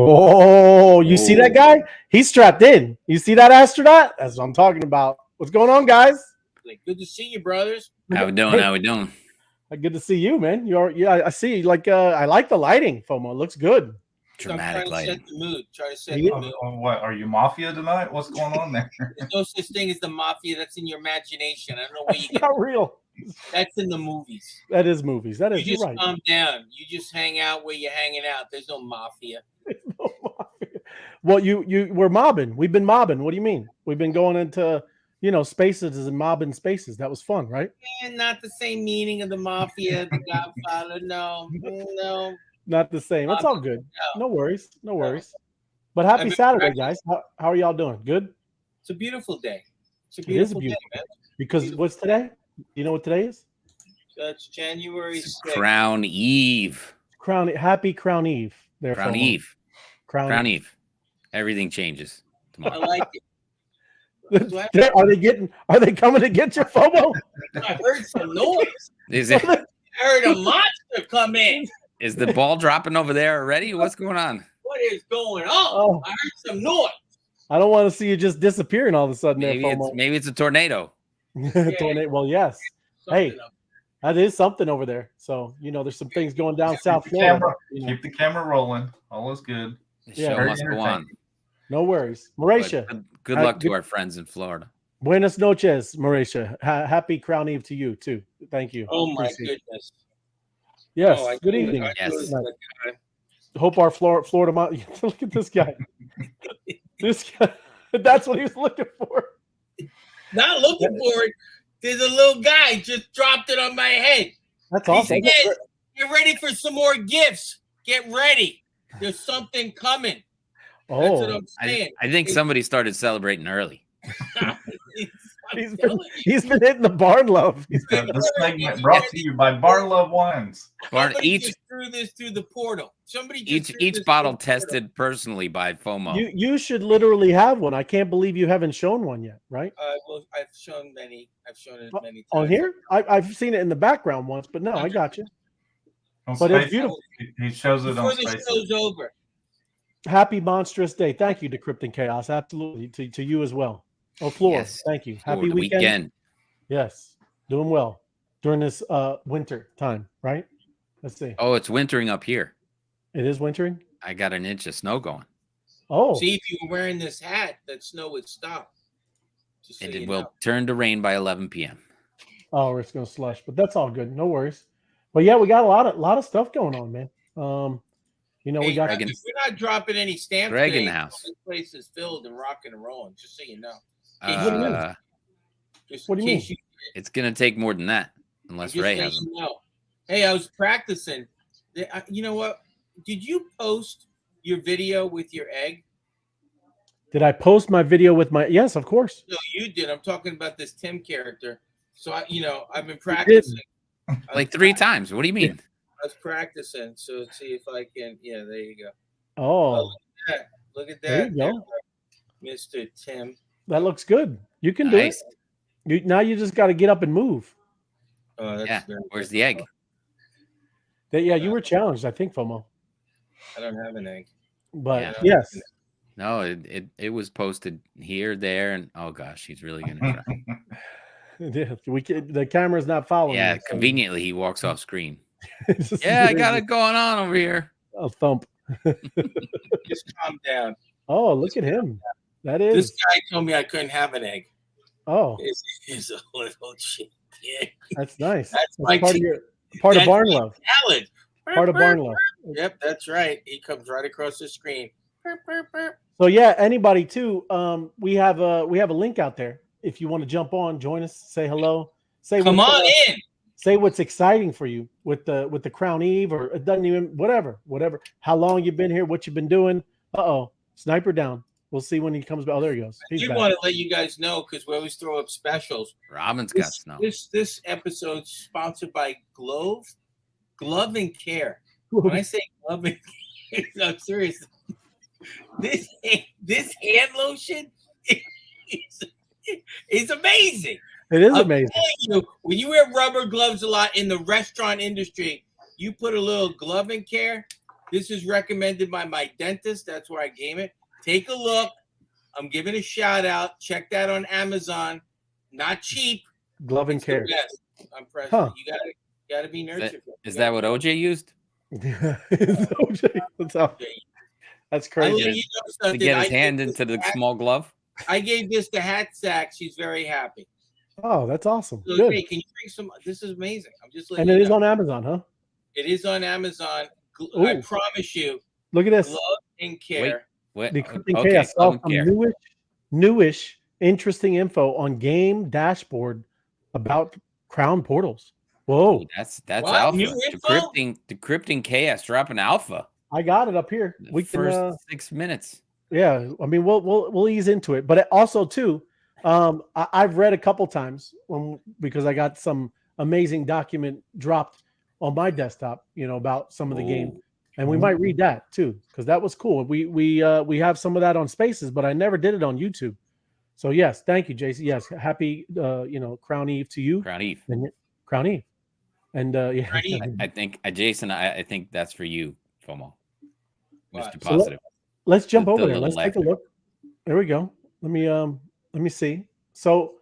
Oh, you see that guy? He's strapped in. You see that astronaut? That's what I'm talking about. What's going on, guys? Good to see you, brothers. How we doing? How we doing? Good to see you, man. Yeah, I see. Like, I like the lighting, FOMO. It looks good. Dramatic lighting. Set the mood. Try to set the mood. What are you, mafia tonight? What's going on there? There's no such thing as the mafia. That's in your imagination. I don't know where you get. Not real. That's in the movies. That is movies. That is. You just right. calm down. You just hang out where you're hanging out. There's no mafia. There's no mafia. Well, we're mobbing. We've been mobbing. What do you mean? We've been going into spaces and mobbing spaces. That was fun, right? And not the same meaning of the mafia, the Godfather. No. Not the same. It's all good. No worries. No worries. But happy Saturday, guys. How are y'all doing? Good? It's a beautiful day. It is beautiful day, man. Because what's today? You know what today is? That's January 6th. CrownEve. Happy CrownEve. CrownEve. CrownEve. Everything changes tomorrow. I like it. Are they coming to get your FOMO? I heard some noise. I heard a monster come in. Is the ball dropping over there already? What's going on? What is going on? Oh. I heard some noise. I don't want to see you just disappearing all of a sudden. Maybe it's a tornado. Tornado. Well, yes. Hey, that is something over there. So there's some things going down South Florida. Keep the camera rolling. All is good. The show must go on. No worries, Mauricia. Good luck to our friends in Florida. Buenas noches, Mauricia. Happy CrownEve to you too. Thank you. Oh my goodness. Yes. Good evening. Yes. Hope our Florida. Look at this guy. This guy. That's what he was looking for. Not looking for it. There's a little guy just dropped it on my head. That's awesome. He said, get ready for some more gifts. Get ready. There's something coming. Oh, that's what I'm saying. I think somebody started celebrating early. He's been hitting the barn love. This segment brought to you by Barn Love Wines. Each threw this through the portal. Somebody each bottle tested personally by FOMO. You should literally have one. I can't believe you haven't shown one yet, right? Well, I've shown many. I've shown it many times. On here, I've seen it in the background once, but no, I got you. But it's beautiful. He shows it before on the show's over. Happy monstrous day. Thank you, Decrypt and Chaos. Absolutely to you as well. Oh, Floor. Yes. Thank you. Happy weekend. Yes, doing well during this winter time, right? Let's see. Oh, it's wintering up here. It is wintering. I got an inch of snow going. Oh, see, if you were wearing this hat, that snow would stop. It will turn to rain by 11 p.m. Oh, it's gonna slush, but that's all good. No worries. But yeah, we got a lot of stuff going on, man. We got. We're not dropping any stamps. Greg in the house. This place is filled and rocking and rolling. Just so you know. What do you mean? It's gonna take more than that, unless Ray has them. Hey, I was practicing. You know what? Did you post your video with your egg? Did I post my video with my? Yes, of course. No, you did. I'm talking about this Tim character. So I've been practicing. Like 3 times. What do you mean? I was practicing, so let's see if I can. Yeah, there you go. Oh, look at that. There you go. Mr. Tim. That looks good. You can do it. You just got to get up and move. Where's the egg? You were challenged, I think, FOMO. I don't have an egg. But yes. No, it was posted here, there, and oh gosh, he's really gonna try. The camera's not following. Yeah, me, conveniently he walks off screen. I got it going on over here. A thump. Just calm down. Oh, look at him. That is. This guy told me I couldn't have an egg. Oh, it's a little shit. Yeah. That's nice. That's part of Barn Love. Salad. Part of Barn Love. Yep, that's right. He comes right across the screen. So yeah, anybody too. We have a link out there. If you want to jump on, join us, say hello, come on in. Say what's exciting for you with the CrownEve, or it doesn't even whatever. How long you've been here, what you've been doing. Sniper down. We'll see when he comes back. Oh, there he goes. I do want to let you guys know, because we always throw up specials. Robin's got snow. This episode's sponsored by Glove and Care. When I say Glove and Care, I'm serious. This hand lotion is amazing. It is amazing. When you wear rubber gloves a lot in the restaurant industry, you put a little Glove and Care, This is recommended by my dentist. That's where I game it. Take a look. I'm giving a shout out. Check that on Amazon. Not cheap. Glove and care. I'm president. You gotta be nurtured. Is that what OJ used? OJ. That's crazy. To get his hand into the small glove. I gave this to Hat Sack. She's very happy. Oh, that's awesome. So, good. Hey, can you bring some? This is amazing. I'm just and it is on Amazon, huh? It is on Amazon. Ooh. I promise you. Look at this. Glove and care. Decrypting chaos. Some newish, interesting info on game dashboard about Crown portals. Whoa, that's alpha. Decrypting chaos dropping alpha. I got it up here. We first 6 minutes. Yeah, I mean we'll ease into it, but also too, I've read a couple times because I got some amazing document dropped on my desktop, about some of the game, and we might read that too because that was cool. We have some of that on Spaces, but I never did it on YouTube. So yes, thank you, JC. Yes, happy CrownEve to you. CrownEve. CrownEve. And yeah, I think Jason, I think that's for you, FOMO. Mr. So Positive. let's jump over there. Let's take a look. There we go. Let me see. So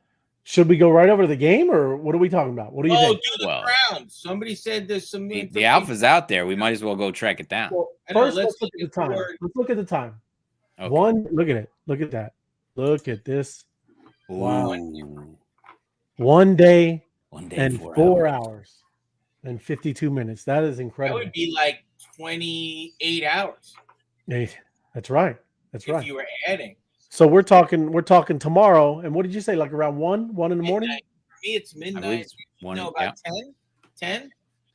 should we go right over to the game or what are we talking about? What do you think? Do the Crown. Somebody said there's some the alpha's out there. We might as well go track it down. Well, first, let's look at the time. Let's look at the time. Okay. Look at it. Look at that. Look at this. Ooh. Wow. 1 day, and 4 hours. hours and 52 minutes. That is incredible. That would be like 28 hours. Yeah, that's right. That's right. If you were adding. So we're talking tomorrow. And what did you say? Like around 1 in the morning? For me, it's midnight. About 10.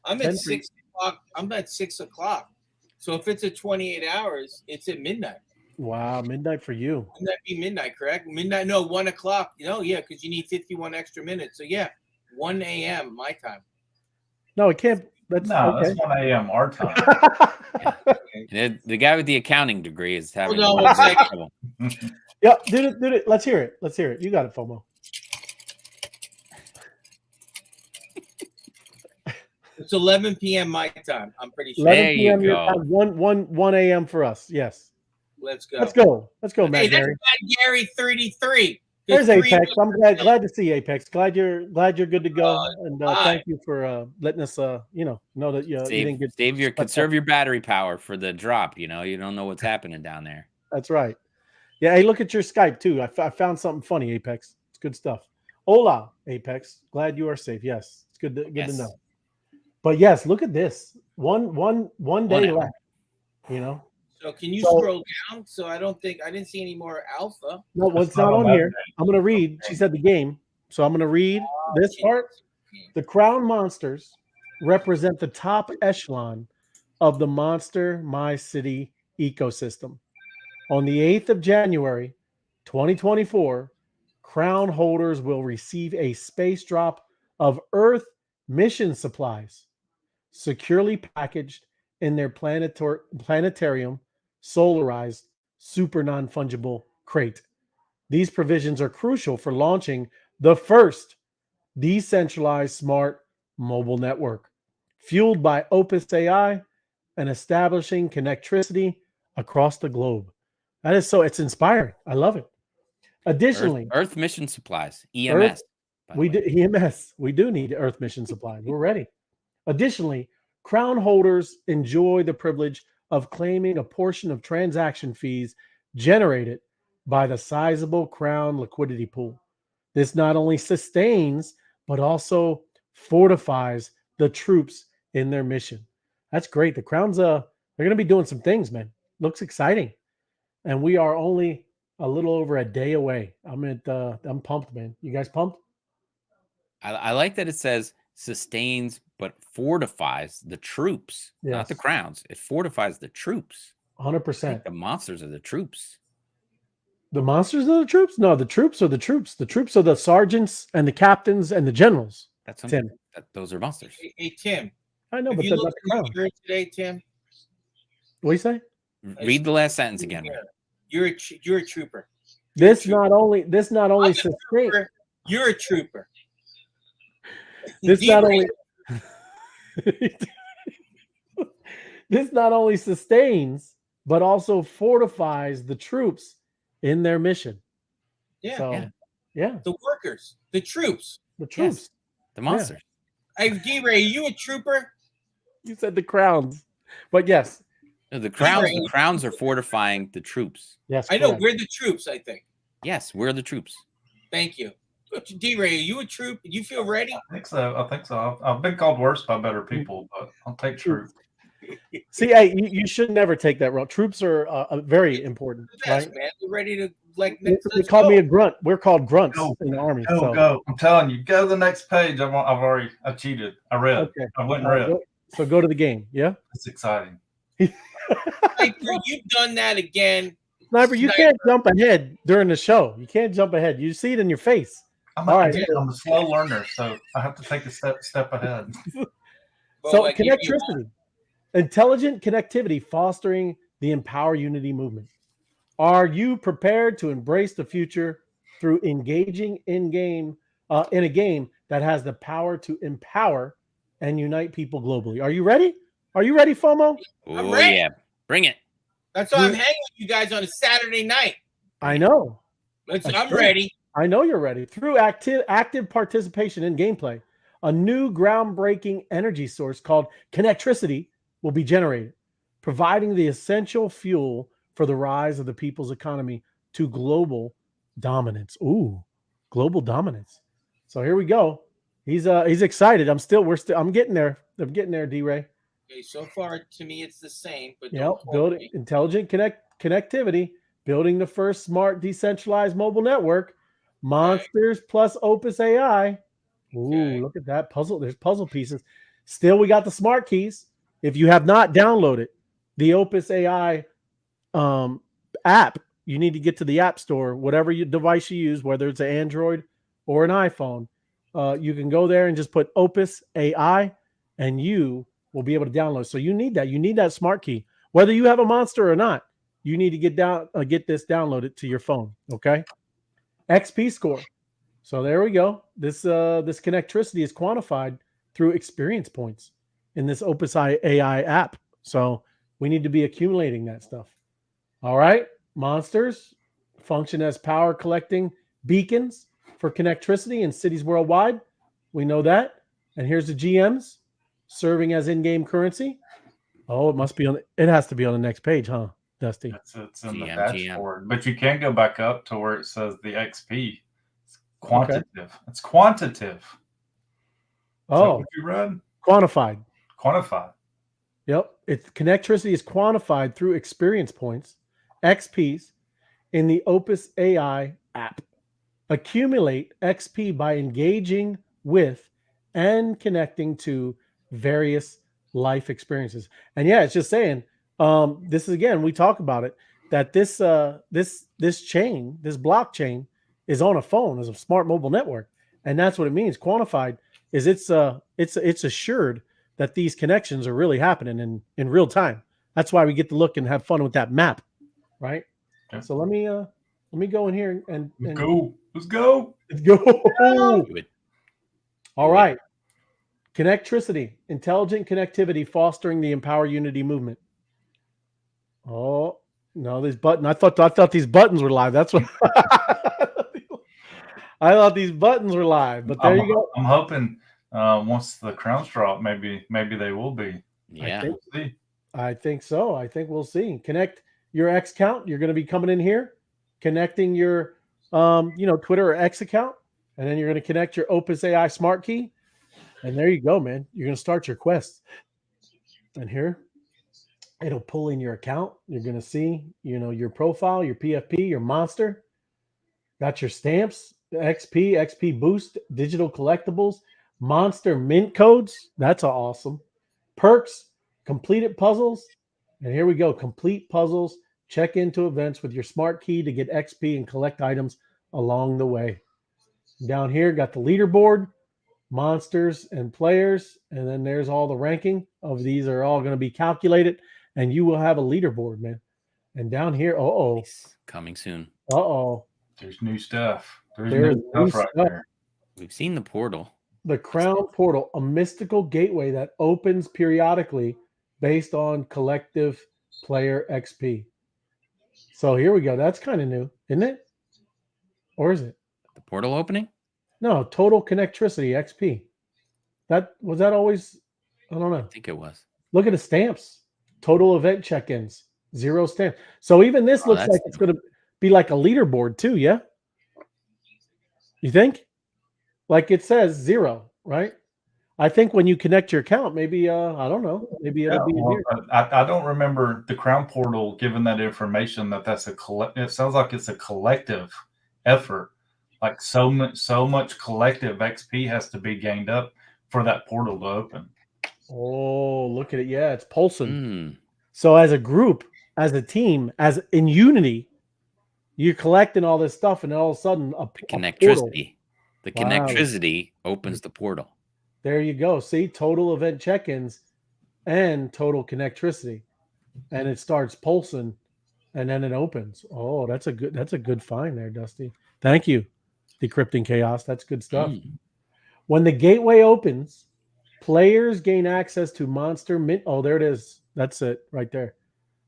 I'm at 6 o'clock. I'm at 6 o'clock. So if it's at 28 hours, it's at midnight. Wow, midnight for you. Wouldn't that be midnight, correct? Midnight, no, 1 o'clock. Yeah, because you need 51 extra minutes. So yeah, 1 a.m. my time. No, it can't. That's 1 a.m. our time. The guy with the accounting degree is having. Hold on 1 second. Yeah, dude it. Let's hear it. You got it, FOMO. It's 11 p.m. my time. I'm pretty sure. 11 p.m. your time. 1 a.m. for us. Yes. Let's go. Let's go, Matt Gary. That's Matt Gary 33. There's Apex. I'm glad to see Apex. Glad you're good to go. And thank you for letting us know that you didn't get conserve your battery power for the drop. You don't know what's happening down there. That's right. Yeah, hey, look at your Skype too. I found something funny, Apex. It's good stuff. Hola, Apex. Glad you are safe. Yes, it's good to know. But yes, look at this. One day left. So can you scroll down? So I didn't see any more alpha. No, it's not on here. I'm going to read. She said the game. So I'm going to read this part. The Crown monsters represent the top echelon of the Monster My City ecosystem. On the 8th of January, 2024, Crown holders will receive a space drop of Earth mission supplies, securely packaged in their planetarium solarized super non-fungible crate. These provisions are crucial for launching the first decentralized smart mobile network, fueled by OpesAI and establishing Connectricity across the globe. It's inspiring. I love it. Additionally, Earth mission supplies, EMS. EMS. We do need Earth mission supplies. We're ready. Additionally, Crown holders enjoy the privilege of claiming a portion of transaction fees generated by the sizable Crown Liquidity Pool. This not only sustains, but also fortifies the troops in their mission. That's great. The Crown's, they're going to be doing some things, man. Looks exciting. And we are only a little over a day away. I'm pumped, man. You guys pumped? I like that it says sustains but fortifies the troops, not the crowns. It fortifies the troops. 100%. The monsters are the troops. The monsters are the troops? No, the troops are the troops. The troops are the sergeants and the captains and the generals. That's Tim. Those are monsters. Hey, Tim. I know, but they're not the crown. Today, Tim. What do you say? Read the last sentence again. You're a trooper. This not only sustains. You're a trooper. This not only sustains, but also fortifies the troops in their mission. Yeah. So, yeah. The workers, the troops. The troops. Yes. The monsters. Yeah. Hey, D-Ray, are you a trooper? You said the crowns. But yes. No, the crowns are fortifying the troops. Yes. I know. We're the troops, I think. Yes, we're the troops. Thank you. D-Ray, are you a troop? You feel ready? I think so. I've been called worse by better people, but I'll take troop. See, hey, you should never take that route. Troops are very important, Yes, right? man. We're ready to like. They call me a grunt. We're called grunts in the army. Go. I'm telling you, go to the next page. I cheated. I read. Okay. I went and read. So go to the game. Yeah. It's exciting. Sniper, you've done that again. Sniper, you can't jump ahead during the show. You can't jump ahead. You see it in your face. I'm a slow learner, so I have to take a step ahead. So connectricity, intelligent connectivity fostering the Empower Unity movement. Are you prepared to embrace the future through engaging in a game that has the power to empower and unite people globally? Are you ready? Are you ready, FOMO? I'm ready. Yeah, bring it. That's why I'm hanging with you guys on a Saturday night. I know. I'm ready. I know you're ready. Through active participation in gameplay, a new groundbreaking energy source called Connectricity will be generated, providing the essential fuel for the rise of the people's economy to global dominance. Ooh, global dominance. So here we go. He's excited. I'm getting there. I'm getting there, D-Ray. Okay, so far to me it's the same, but building intelligent connectivity, building the first smart decentralized mobile network, monsters plus OpesAI. Ooh, look at that puzzle. There's puzzle pieces. Still, we got the smart keys. If you have not downloaded the OpesAI app, you need to get to the App Store, whatever device you use, whether it's an Android or an iPhone. You can go there and just put OpesAI, and you will be able to download. So you need that. You need that smart key, whether you have a monster or not. You need to get this downloaded to your phone. Okay. XP score. So there we go. This connectricity is quantified through experience points in this OpesAI app. So we need to be accumulating that stuff. All right. Monsters function as power collecting beacons for connectricity in cities worldwide. We know that. And here's the GMs serving as in-game currency. Oh, it has to be on the next page, huh, Dusty? It's in the dashboard. But you can go back up to where it says the XP. It's quantitative. Okay. It's quantitative. Oh, what you read? Quantified. Yep. Connectricity is quantified through experience points, XPs, in the OpesAI app. Accumulate XP by engaging with and connecting to various life experiences. And yeah, it's just saying, this is, again, we talk about it, that this chain, this blockchain is on a phone, is a smart mobile network. And that's what it means. Quantified is it's assured that these connections are really happening in real time. That's why we get to look and have fun with that map. Right. Okay. So let me go in here and go. Let's go. All right. Connectricity, intelligent connectivity fostering the Empower Unity movement. Oh, no, this button. I thought these buttons were live. That's what I thought these buttons were live, but there you go. I'm hoping once the crowns drop, maybe they will be. Yeah. I think so. I think we'll see. Connect your X account. You're going to be coming in here, connecting your Twitter or X account, and then you're going to connect your OpesAI smart key. And there you go, man. You're going to start your quest. And here, it'll pull in your account. You're going to see, your profile, your PFP, your monster. Got your stamps, XP boost, digital collectibles, monster mint codes. That's awesome. Perks, completed puzzles. And here we go. Complete puzzles. Check into events with your smart key to get XP and collect items along the way. Down here, got the leaderboard, monsters and players, and then there's all the ranking of these are all going to be calculated, and you will have a leaderboard, man. And down here, coming soon. There's new stuff. There's new stuff right there. We've seen the portal. The Crown Portal, a mystical gateway that opens periodically based on collective player XP. So here we go. That's kind of new, isn't it? Or is it? The portal opening? No, total Connectricity XP. That was that always? I don't know. I think it was. Look at the stamps. Total event check-ins. 0 stamp. So even this looks like it's going to be like a leaderboard too, yeah? You think? Like it says 0, right? I think when you connect your account, maybe I don't know, maybe it'll be here. I don't remember the Crown portal giving that information that's a it sounds like it's a collective effort. Like so much collective XP has to be gained up for that portal to open. Oh, look at it. Yeah, it's pulsing. So as a group, as a team, as in unity, you're collecting all this stuff, and all of a sudden a Connectricity. The Connectricity opens the portal. There you go. See, total event check-ins and total Connectricity. And it starts pulsing and then it opens. Oh, that's a good find there, Dusty. Thank you. Decrypting Chaos. That's good stuff. When the gateway opens, players gain access to monster mint. Oh, there it is. That's it right there.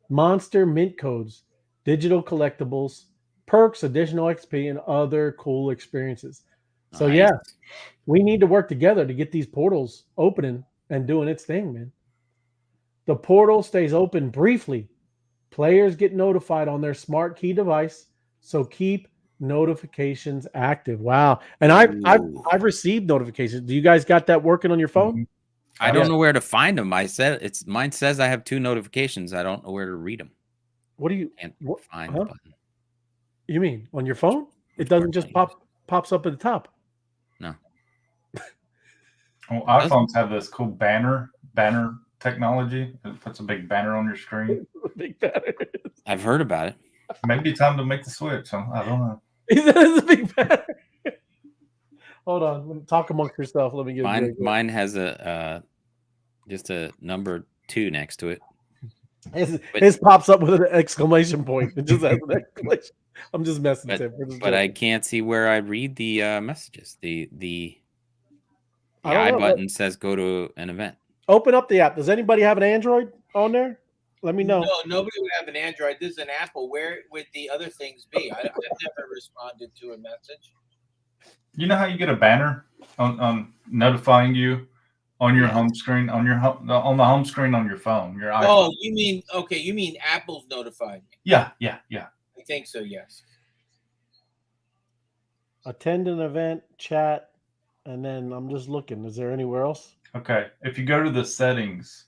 Monster mint codes, digital collectibles, perks, additional XP, and other cool experiences. So yeah, we need to work together to get these portals opening and doing its thing, man. The portal stays open briefly. Players get notified on their smart key device, so keep notifications active. Wow. And I've received notifications. Do you guys got that working on your phone? I don't know where to find them. Mine says I have 2 notifications. I don't know where to read them. What do you find the button? You mean on your phone? It doesn't just pops up at the top. No. Well, iPhones have this cool banner technology. It puts a big banner on your screen. Big banner. I've heard about it. Maybe time to make the switch. Huh? I don't know. It's a big banner. Hold on. Talk amongst yourself. Let me get mine has just a number 2 next to it. His pops up with an exclamation point. It just has an exclamation. I'm just messing with him. But I can't see where I read the messages. The I button says go to an event. Open up the app. Does anybody have an Android on there? Let me know. No, nobody would have an Android. This is an Apple. Where would the other things be? I've never responded to a message. You know how you get a banner on notifying you on your home screen, on the home screen on your phone, your iPhone? Oh, you mean Apple's notified me? Yeah. I think so, yes. Attend an event, chat, and then I'm just looking. Is there anywhere else? Okay. If you go to the settings,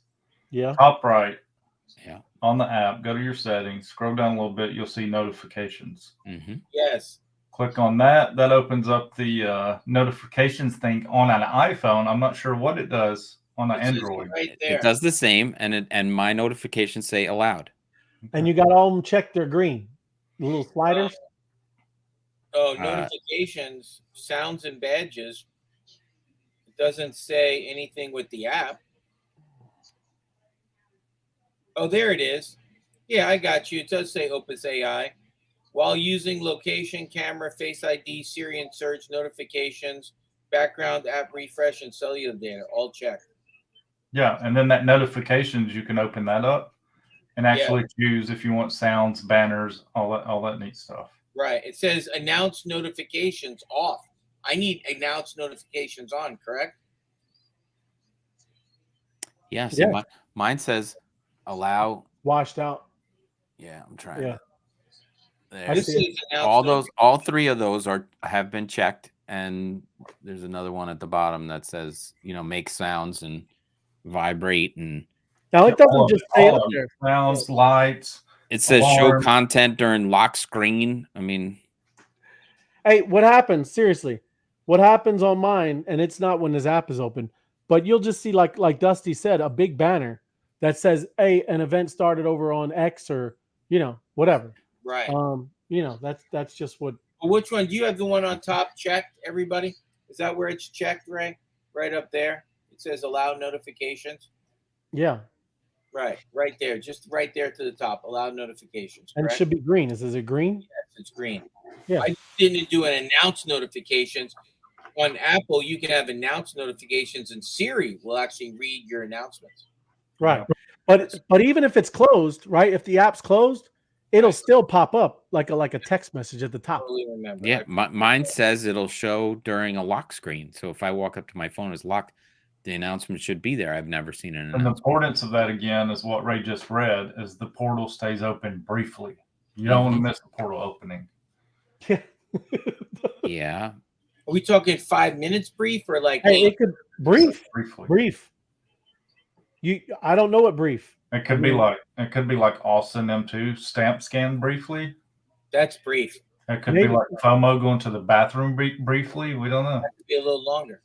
top right, on the app, go to your settings, scroll down a little bit, you'll see notifications. Yes. Click on that. That opens up the notifications thing on an iPhone. I'm not sure what it does on an Android. Right there. It does the same, and my notifications say allowed. And you got all of them checked. They're green. The little sliders. Notifications, sounds, and badges. It doesn't say anything with the app. Oh, there it is. Yeah, I got you. It does say OpesAI. While using location, camera, Face ID, Siri search, notifications, background app refresh, and cellular data, all checked. Yeah, and then that notifications, you can open that up and actually choose if you want sounds, banners, all that neat stuff. Right. It says announce notifications off. I need announce notifications on, correct? Yeah. See, mine says allow. Washed out. Yeah, I'm trying. Yeah. All 3 of those have been checked, and there's another one at the bottom that says, make sounds and vibrate, and now it doesn't just say up there. Sounds, lights. It says show content during lock screen. I mean, hey, what happens? Seriously, what happens on mine? And it's not when this app is open, but you'll just see like Dusty said, a big banner that says, "Hey, an event started over on X," or whatever. Right. That's just what. Well, which one? Do you have the one on top checked, everybody? Is that where it's checked, Ray? Right up there. It says allow notifications. Yeah. Right there. Just right there to the top. Allow notifications. And it should be green. Is it green? Yes, it's green. Yeah. I didn't do an announce notifications. On Apple, you can have announce notifications, and Siri will actually read your announcements. Right. But even if it's closed, right? If the app's closed, it'll still pop up like a text message at the top. Totally remember. Yeah, mine says it'll show during a lock screen. So if I walk up to my phone, it's locked. The announcement should be there. I've never seen an announcement. And the importance of that, again, is what Ray just read, is the portal stays open briefly. You don't want to miss the portal opening. Yeah. Are we talking 5 minutes brief or like? Hey, it could Briefly. Brief. I don't know what brief. It could be like Austin M2 stamp scan briefly. That's brief. It could be like FOMO going to the bathroom briefly. We don't know. That could be a little longer.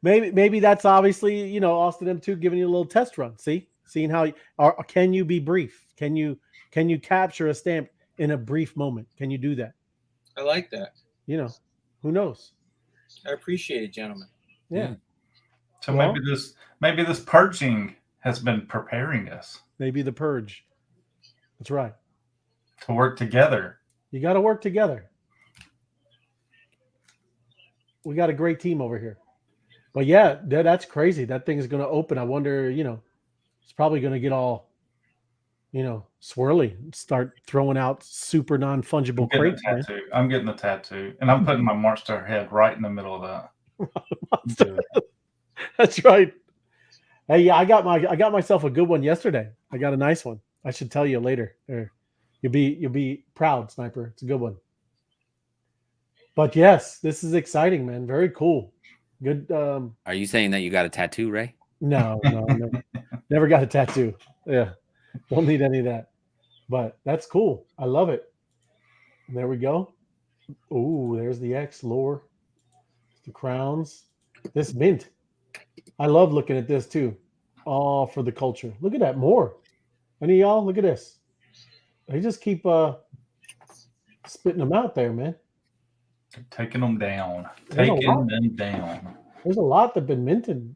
maybe that's obviously, Austin M2 giving you a little test run. Seeing how can you be brief? Can you capture a stamp in a brief moment? Can you do that? I like that. Who knows? I appreciate it, gentlemen. Yeah. So maybe this purging has been preparing us. Maybe the purge. That's right. To work together. You got to work together. We got a great team over here. But yeah, that's crazy. That thing is going to open. I wonder, it's probably going to get all, swirly and start throwing out super non-fungible crates. I'm getting the tattoo. And I'm putting my monster head right in the middle of that. That's right. Hey, yeah, I got myself a good one yesterday. I got a nice one. I should tell you later. You'll be proud, Sniper. It's a good one. But yes, this is exciting, man. Very cool. Good. Are you saying that you got a tattoo, Ray? No, never got a tattoo. Yeah, don't need any of that. But that's cool. I love it. And there we go. Oh, there's the X lore. The crowns. This mint. I love looking at this too. All for the culture. Look at that. More. Any of y'all? Look at this. They just keep spitting them out there, man. Taking them down. There's a lot that have been minted.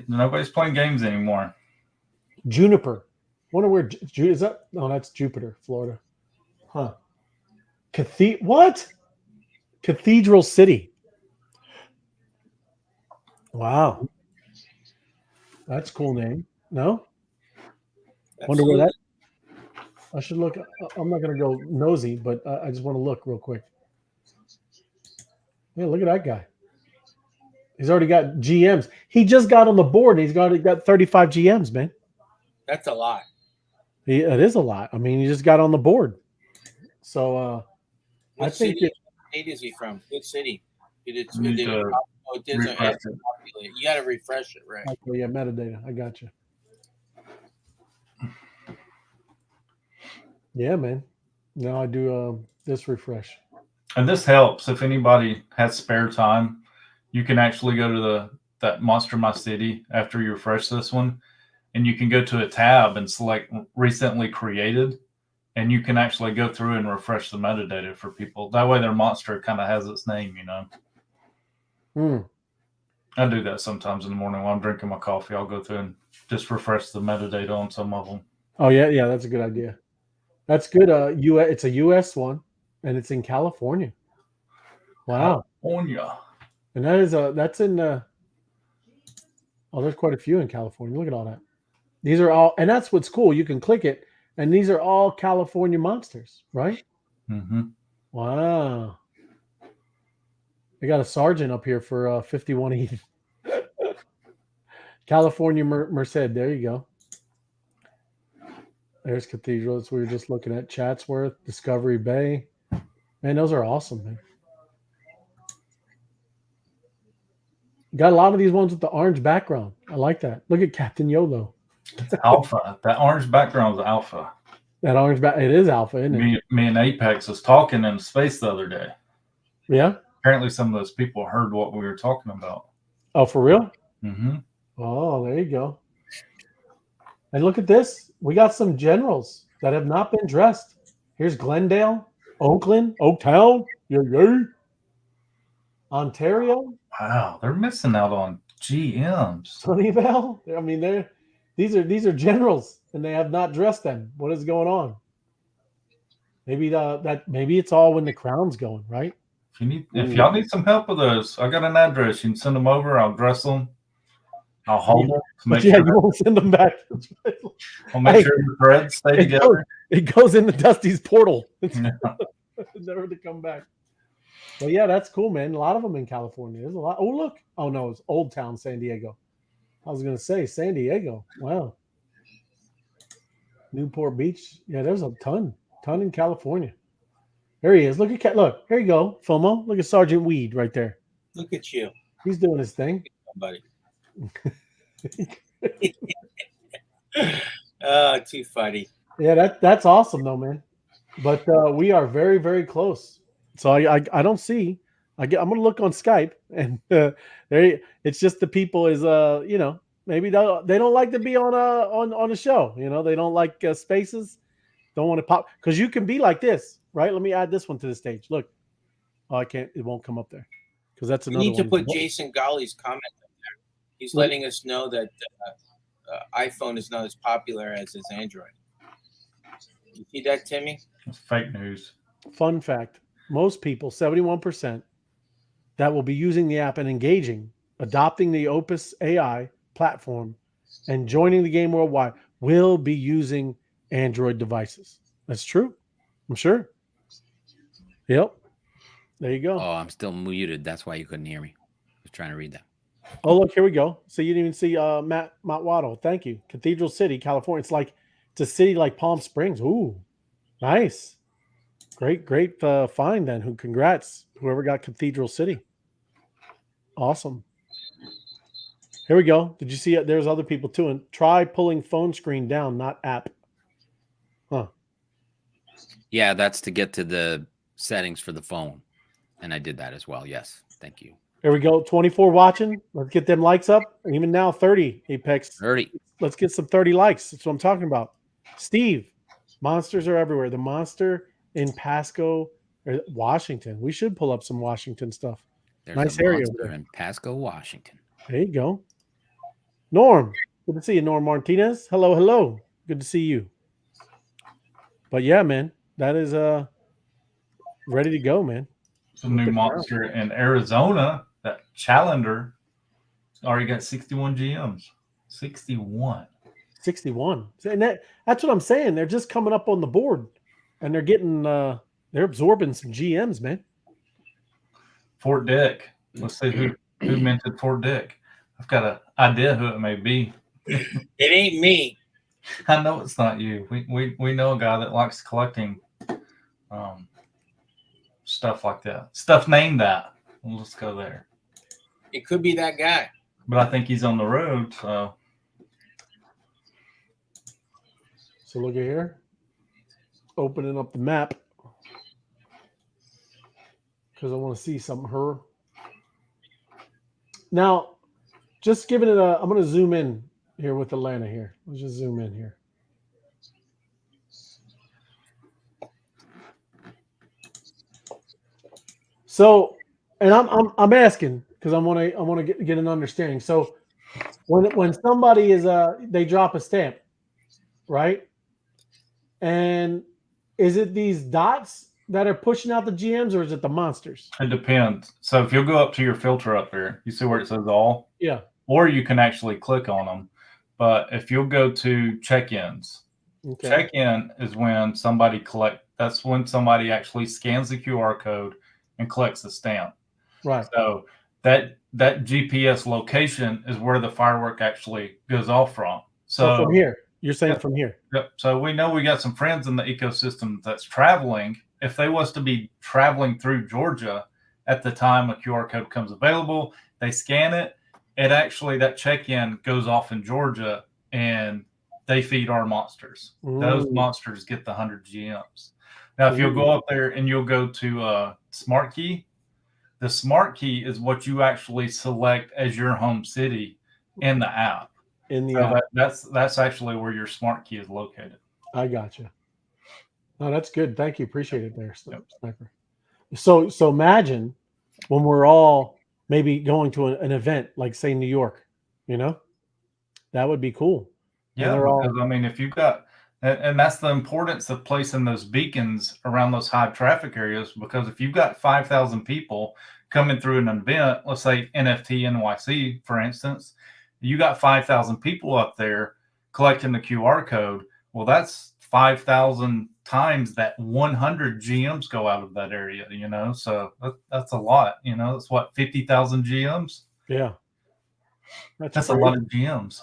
Nobody's playing games anymore. Juniper. Wonder where is that? No, that's Jupiter, Florida. Huh. What? Cathedral City. Wow. That's a cool name. No? Wonder where that. I should look. I'm not going to go nosy, but I just want to look real quick. Yeah, look at that guy. He's already got GMs. He just got on the board. And he's got 35 GMs, man. That's a lot. It is a lot. I mean, he just got on the board. So I think. What state is he from? Good city. You got to refresh it, right? Okay, yeah, metadata. I got you. Yeah, man. Now I do this refresh. And this helps if anybody has spare time. You can actually go to that Monster My City after you refresh this one, and you can go to a tab and select recently created, and you can actually go through and refresh the metadata for people. That way their monster kind of has its name, I do that sometimes in the morning while I'm drinking my coffee. I'll go through and just refresh the metadata on some of them. Oh, yeah, that's a good idea. That's good. It's a U.S. one, and it's in California. Wow. California. And that's in there's quite a few in California. Look at all that. These are all, and that's what's cool. You can click it, and these are all California monsters, right? Mm-hmm. Wow. They got a sergeant up here for 51 ETH. California Merced. There you go. There's Cathedrals. We were just looking at Chatsworth, Discovery Bay. Man, those are awesome, man. Got a lot of these ones with the orange background. I like that. Look at Captain YOLO. It's alpha. That orange background is alpha. That orange it is alpha, isn't it? Me and Apex was talking in space the other day. Yeah. Apparently, some of those people heard what we were talking about. Oh, for real? Mm-hmm. Oh, there you go. And look at this. We got some generals that have not been dressed. Here's Glendale, Oakland, Oaktown, Ontario. Wow, they're missing out on GMs. Sunnyvale. I mean, these are generals, and they have not dressed them. What is going on? Maybe maybe it's all when the crown's going, right? If y'all need some help with those, I got an address. You can send them over. I'll dress them. I'll hold them. But yeah, you won't send them back. I'll make sure the threads stay together. It goes into Dusty's portal. It's never to come back. But yeah, that's cool, man. A lot of them in California. There's a lot. Oh, look. Oh, no, it's Old Town, San Diego. I was going to say San Diego. Wow. Newport Beach. Yeah, there's a ton in California. There he is. Look at look. Here you go, FOMO. Look at Sergeant Weed right there. Look at you. He's doing his thing. Buddy. Oh, too funny. Yeah, that's awesome though, man. But we are very, very close. So I don't see. I'm gonna look on Skype, and it's just the people is maybe they don't like to be on a show. They don't like spaces. Don't want to pop because you can be like this, right? Let me add this one to the stage. Look, I can't. It won't come up there because that's another. You need to put Jason Golly's comment up there. He's letting us know that iPhone is not as popular as his Android. You see that, Timmy? It's fake news. Fun fact: most people, 71%, that will be using the app and engaging, adopting the OpesAI platform, and joining the game worldwide will be using Android devices. That's true. I'm sure. Yep. There you go. Oh, I'm still muted. That's why you couldn't hear me. I was trying to read that. Oh, look, here we go. So you didn't even see Matt Waddle. Thank you. Cathedral City, California. It's a city like Palm Springs. Ooh, nice. Great find then. Congrats, whoever got Cathedral City. Awesome. Here we go. Did you see it? There's other people too. And try pulling phone screen down, not app. Huh. Yeah, that's to get to the settings for the phone. And I did that as well. Yes. Thank you. Here we go. 24 watching. Let's get them likes up. Even now, 30, Apex. 30. Let's get some 30 likes. That's what I'm talking about. Steve, monsters are everywhere. The monster in Pasco, Washington. We should pull up some Washington stuff. There's nice a area monster in Pasco, Washington. There you go. Norm. Good to see you, Norm Martinez. Hello. Good to see you. But yeah, man, that is ready to go, man. Some new monster in Arizona, that Challenger, already got 61 GMs. 61. And that's what I'm saying. They're just coming up on the board, and they're getting they're absorbing some GMs, man. Fort Dick. Let's see who minted Fort Dick. I've got an idea who it may be. It ain't me. I know it's not you. We know a guy that likes collecting stuff like that. Stuff named that. We'll just go there. It could be that guy. But I think he's on the road, so. So look at here. Opening up the map. Because I want to see something her. Now, just giving it I'm going to zoom in here with Atlanta here. Let's just zoom in here. So, and I'm asking because I want to get an understanding. So, when somebody is they drop a stamp, right? And is it these dots that are pushing out the GMs, or is it the monsters? It depends. So if you'll go up to your filter up there, you see where it says all? Yeah. Or you can actually click on them. But if you'll go to check-ins, okay. Check-in is when that's when somebody actually scans the QR code and collects the stamp. Right. So that GPS location is where the firework actually goes off from. So from here. You're saying from here. Yep. So we know we got some friends in the ecosystem that's traveling. If they was to be traveling through Georgia at the time a QR code comes available, they scan it. That check-in goes off in Georgia, and they feed our monsters. Ooh. Those monsters get the 100 GMs. Now, if you'll go up there and you'll go to Smart Key, the Smart Key is what you actually select as your home city in the app. App. That's actually where your Smart Key is located. I got you. No, that's good. Thank you. Appreciate it there, Sniper. So imagine when we're all maybe going to an event like, say, New York, that would be cool. Yeah, because I mean, if you've got, and that's the importance of placing those beacons around those high traffic areas, because if you've got 5,000 people coming through an event, let's say NFT NYC, for instance, You got 5,000 people up there collecting the QR code. Well, that's 5,000 times that 100 GMs go out of that area, you know? So that's a lot, you know? It's what, 50,000 GMs? Yeah. That's a lot of GMs.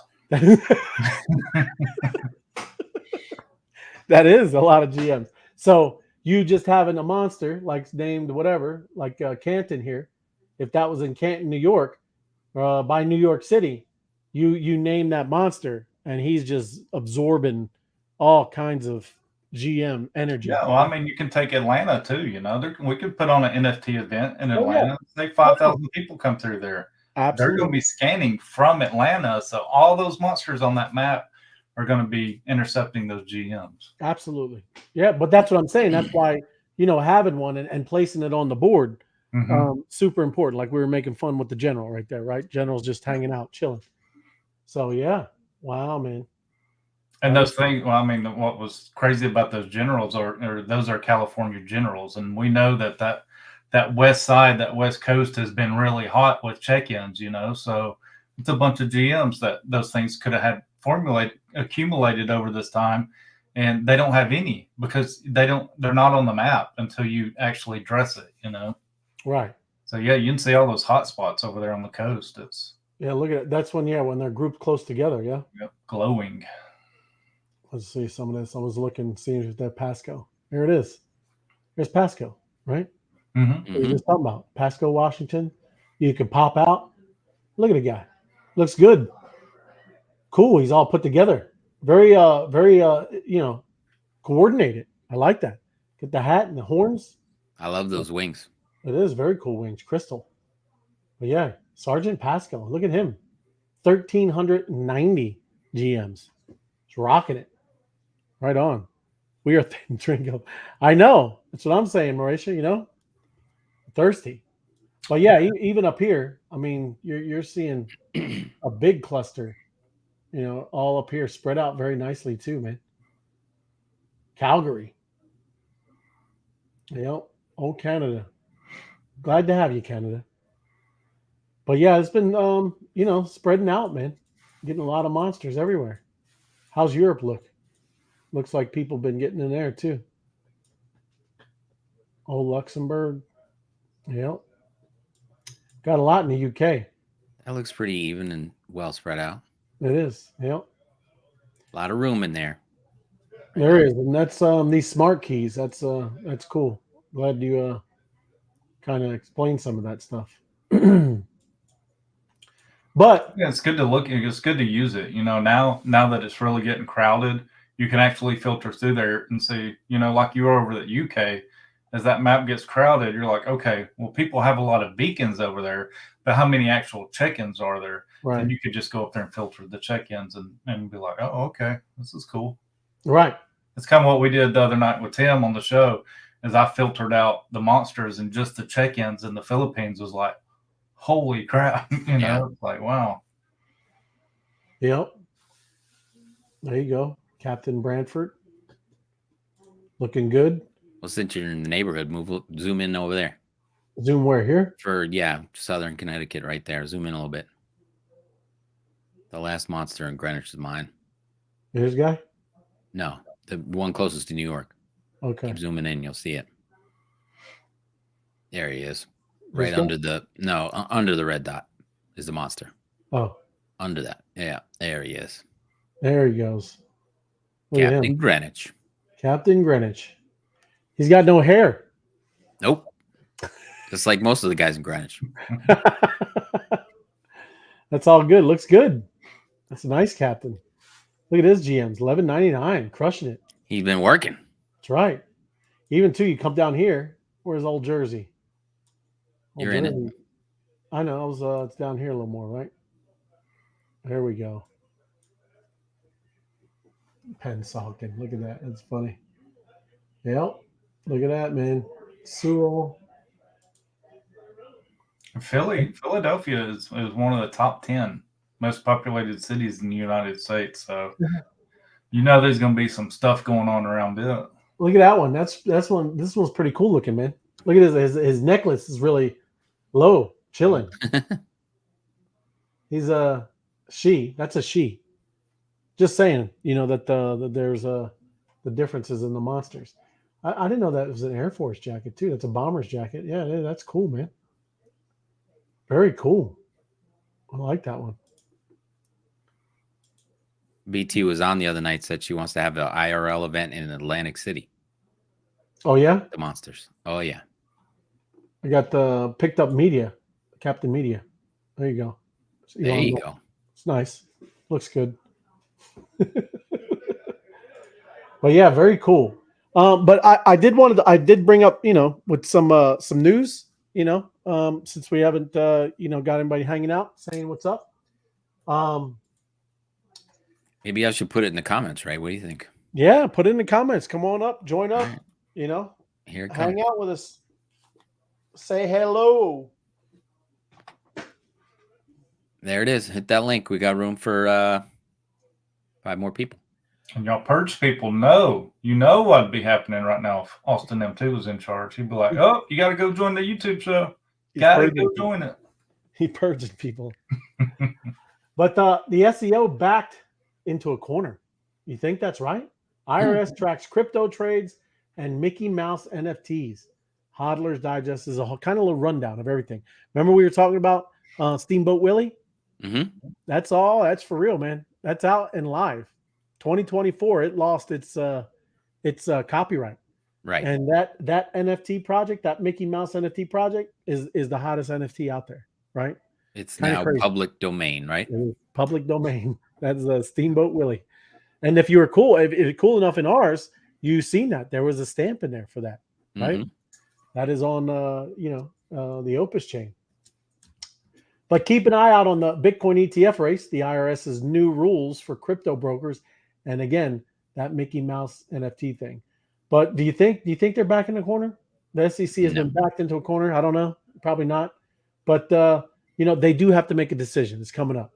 That is a lot of GMs. So you just having a monster like named whatever, like Canton here, if that was in Canton, New York, by New York City, you name that monster and he's just absorbing all kinds of GM energy. Yeah, well, I mean, you can take Atlanta too, you know. We could put on an NFT event in Atlanta. Say 5,000 people come through there. Absolutely. They're going to be scanning from Atlanta. So all those monsters on that map are going to be intercepting those GMs. Absolutely. Yeah, but that's what I'm saying. That's why, you know, having one and placing it on the board, super important. Like we were making fun with the general right there, right? General's just hanging out, chilling. So, yeah. Wow, man. And those things, well, I mean, what was crazy about those generals are those are California generals. And we know that west side, that west coast has been really hot with check-ins, you know. So it's a bunch of GMs that those things could have had accumulated over this time, and they don't have any because they're not on the map until you actually dress it, you know. Right. So yeah, you can see all those hot spots over there on the coast. Look at it. That's when they're grouped close together. Yeah. Yep, glowing. Let's see some of this. I was looking, seeing if that Pasco. There it is. There's Pasco, right? What are you just talking about? Pasco, Washington. You can pop out. Look at the guy. Looks good. Cool. He's all put together. Very, you know, coordinated. I like that. Get the hat and the horns. I love those wings. It is very cool wings. Crystal. But yeah, Sergeant Pasco. Look at him. 1,390 GMs. He's rocking it. Right on. We are thin Tringo. I know. That's what I'm saying, Mauritia, you know? Thirsty. But yeah, even up here, I mean, you're seeing a big cluster, you know, all up here spread out very nicely too, man. Calgary. Yep. Oh, Canada. Glad to have you, Canada. But yeah, it's been you know, spreading out, man. Getting a lot of monsters everywhere. How's Europe look? Looks like people been getting in there too. Oh, Luxembourg. Yep. Got a lot in the UK. That looks pretty even and well spread out. It is. Yep. A lot of room in there. There is, and that's these smart keys. That's cool. Glad you kind of explain some of that stuff. But yeah, it's good to look. It's good to use it. You know, now that it's really getting crowded, you can actually filter through there and see. You know, like you were over the UK. As that map gets crowded, you're like, okay, well, people have a lot of beacons over there, but how many actual check-ins are there? Right. And you could just go up there and filter the check-ins and be like, oh, okay, this is cool. Right. It's kind of what we did the other night with Tim on the show, is I filtered out the monsters and just the check-ins in the Philippines was like, holy crap, you know, it's like, wow. Yep. There you go. Captain Brantford. Looking good. Well, since you're in the neighborhood, zoom in over there. Zoom where here? For southern Connecticut right there. Zoom in a little bit. The last monster in Greenwich is mine. This guy? No, the one closest to New York. Okay. Keep zooming in, you'll see it. There he is. Right under under the red dot is the monster. Oh. Under that. Yeah, there he is. There he goes. Captain Greenwich. Captain Greenwich. He's got no hair. Nope. Just like most of the guys in Greenwich. That's all good. Looks good. That's a nice captain. Look at his GMs. $11.99. Crushing it. He's been working. That's right. Even too, you come down here. Where's Old Jersey? You're in it. I know. It's down here a little more, right? There we go. Pensalkin. Look at that. That's funny. Yep. Look at that, man. Sewell. Philadelphia is one of the top 10 most populated cities in the United States. So, you know, there's going to be some stuff going on around it. Look at that one. That's one. This one's pretty cool looking, man. Look at his necklace is really low, chilling. He's She. That's a she. Just saying, that there's the differences in the monsters. I didn't know that was an Air Force jacket too. That's a bomber's jacket. Yeah, that's cool, man. Very cool. I like that one. BT was on the other night, said she wants to have an IRL event in Atlantic City. Oh, yeah? The monsters. Oh, yeah. I got the picked up media, Captain Media. There you go. There you go. It's nice. Looks good. But yeah, very cool. But I did bring up, with some news, since we haven't, got anybody hanging out saying what's up. Maybe I should put it in the comments, right? What do you think? Yeah, put it in the comments. Come on up, join up, right. Here it comes. Hang out with us. Say hello. There it is. Hit that link. We got room for 5 more people. And y'all purge people know, what'd be happening right now if Austin M2 was in charge. He'd be like, oh, you got to go join the YouTube show. Got to go join it. He purged people. But the SEO backed into a corner. You think that's right? IRS tracks crypto trades and Mickey Mouse NFTs. Hodler's Digest is a kind of a rundown of everything. Remember we were talking about Steamboat Willie? Mm-hmm. That's all. That's for real, man. That's out and live. 2024, it lost its copyright. Right. And that NFT project, that Mickey Mouse NFT project, is the hottest NFT out there, right? It's kind now public domain, right? Public domain. That's Steamboat Willie. And if you were cool, if you're cool enough in ours, you've seen that. There was a stamp in there for that, right? Mm-hmm. That is on the Opus chain. But keep an eye out on the Bitcoin ETF race, the IRS's new rules for crypto brokers. And again, that Mickey Mouse NFT thing. But do you think they're back in the corner? The SEC has been backed into a corner. I don't know. Probably not. But they do have to make a decision. It's coming up.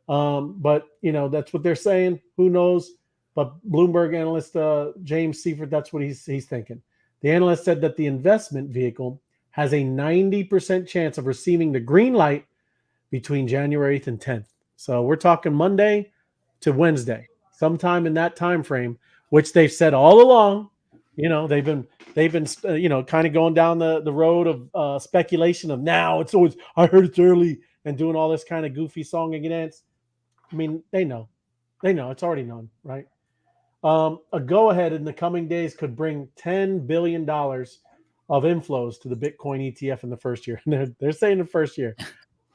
But that's what they're saying. Who knows? But Bloomberg analyst James Seifert, that's what he's thinking. The analyst said that the investment vehicle has a 90% chance of receiving the green light between January 8th and 10th. So we're talking Monday to Wednesday, sometime in that time frame, which they've said all along. They've been kind of going down the road of speculation of now it's always, I heard it's early, and doing all this kind of goofy song and dance. I mean, they know it's already known, right? A go-ahead in the coming days could bring $10 billion of inflows to the Bitcoin ETF in the first year. They're saying the first year.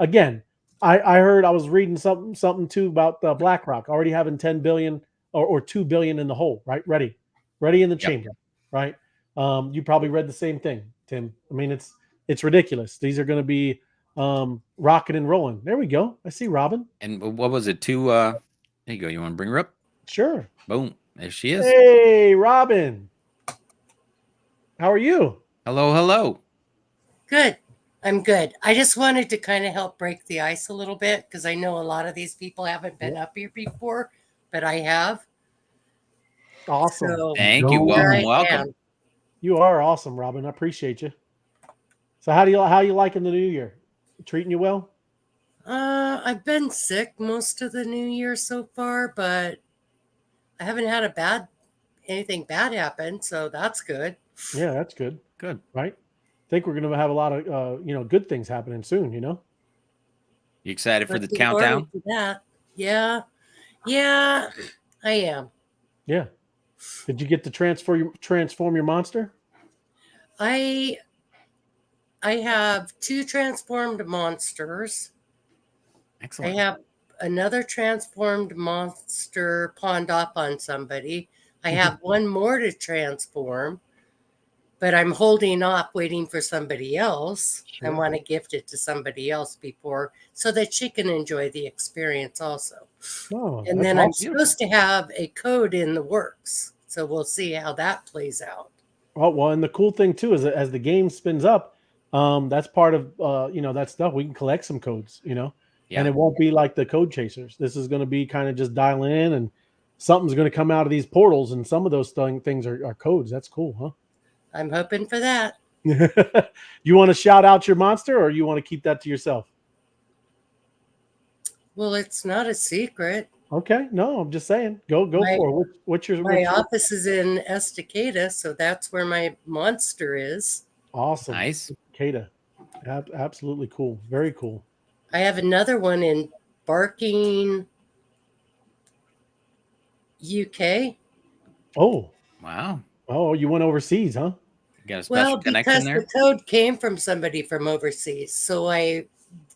Again, I heard, I was reading something too about BlackRock already having 10 billion or 2 billion in the hole, right? Ready in the chamber, right? You probably read the same thing, Tim. I mean, it's ridiculous. These are going to be rocking and rolling. There we go. I see Robin. And what was it? There you go. You want to bring her up? Sure. Boom. There she is. Hey, Robin. How are you? Hello. Good. I'm good. I just wanted to kind of help break the ice a little bit because I know a lot of these people haven't been up here before, but I have. Awesome. So, thank you. Welcome. You are awesome, Robin. I appreciate you. So how you liking the new year? Treating you well? I've been sick most of the new year so far, but I haven't had anything bad happen, so that's good. Yeah, that's good. Good. Right? I think we're going to have a lot of good things happening soon, You excited for the countdown? For that. Yeah, I am. Yeah. Did you get to transform your monster? I have 2 transformed monsters. Excellent. I have another transformed monster pawned off on somebody. I have one more to transform, but I'm holding off waiting for somebody else. Sure. I want to gift it to somebody else before so that she can enjoy the experience also. Oh, and then I'm supposed to have a code in the works. So we'll see how that plays out. Oh, well, and the cool thing too is that as the game spins up, that's part of that stuff. We can collect some codes, and it won't be like the code chasers. This is going to be kind of just dialing in, and something's going to come out of these portals, and some of those things are codes. That's cool, huh? I'm hoping for that. You want to shout out your monster, or you want to keep that to yourself? Well, it's not a secret. Okay, no, I'm just saying. Go for it. What's your office is in Estacada, so that's where my monster is. Awesome. Nice. Estacada. Absolutely cool. Very cool. I have another one in Barking, UK. Oh. Wow. Oh, you went overseas, huh? You got a special connection there? Because the code came from somebody from overseas. So I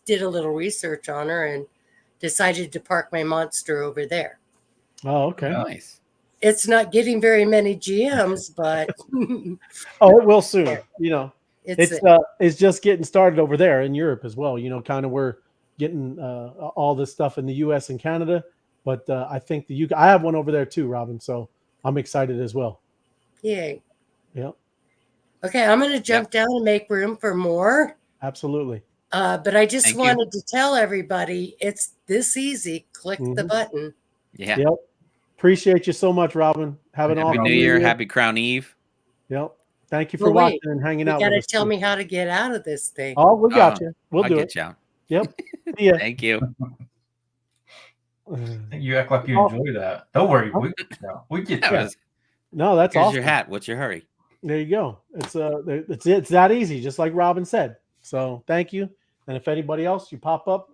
did a little research on her and decided to park my monster over there. Oh, okay. Nice. It's not getting very many GMs, but oh, it will soon. You know, it's just getting started over there in Europe as well. You know, kind of we're getting all this stuff in the U.S. and Canada, but I think the UK. I have one over there too, Robin. So I'm excited as well. Yay! Yep. Okay, I'm going to jump down and make room for more. Absolutely. But I just wanted to tell everybody it's this easy. Click the button. Yeah. Yep. Appreciate you so much, Robin. Have an awesome New Year. Happy CrownEve. Yep. Thank you for watching and hanging out. You got to tell me how to get out of this thing. Oh, we got you. We'll do it. You out. Yep. See ya. Thank you. You act like you enjoy that. Don't worry. We get you. No, that's awesome. Here's your hat. What's your hurry? There you go. It's that easy, just like Robin said. So thank you. And if anybody else you pop up,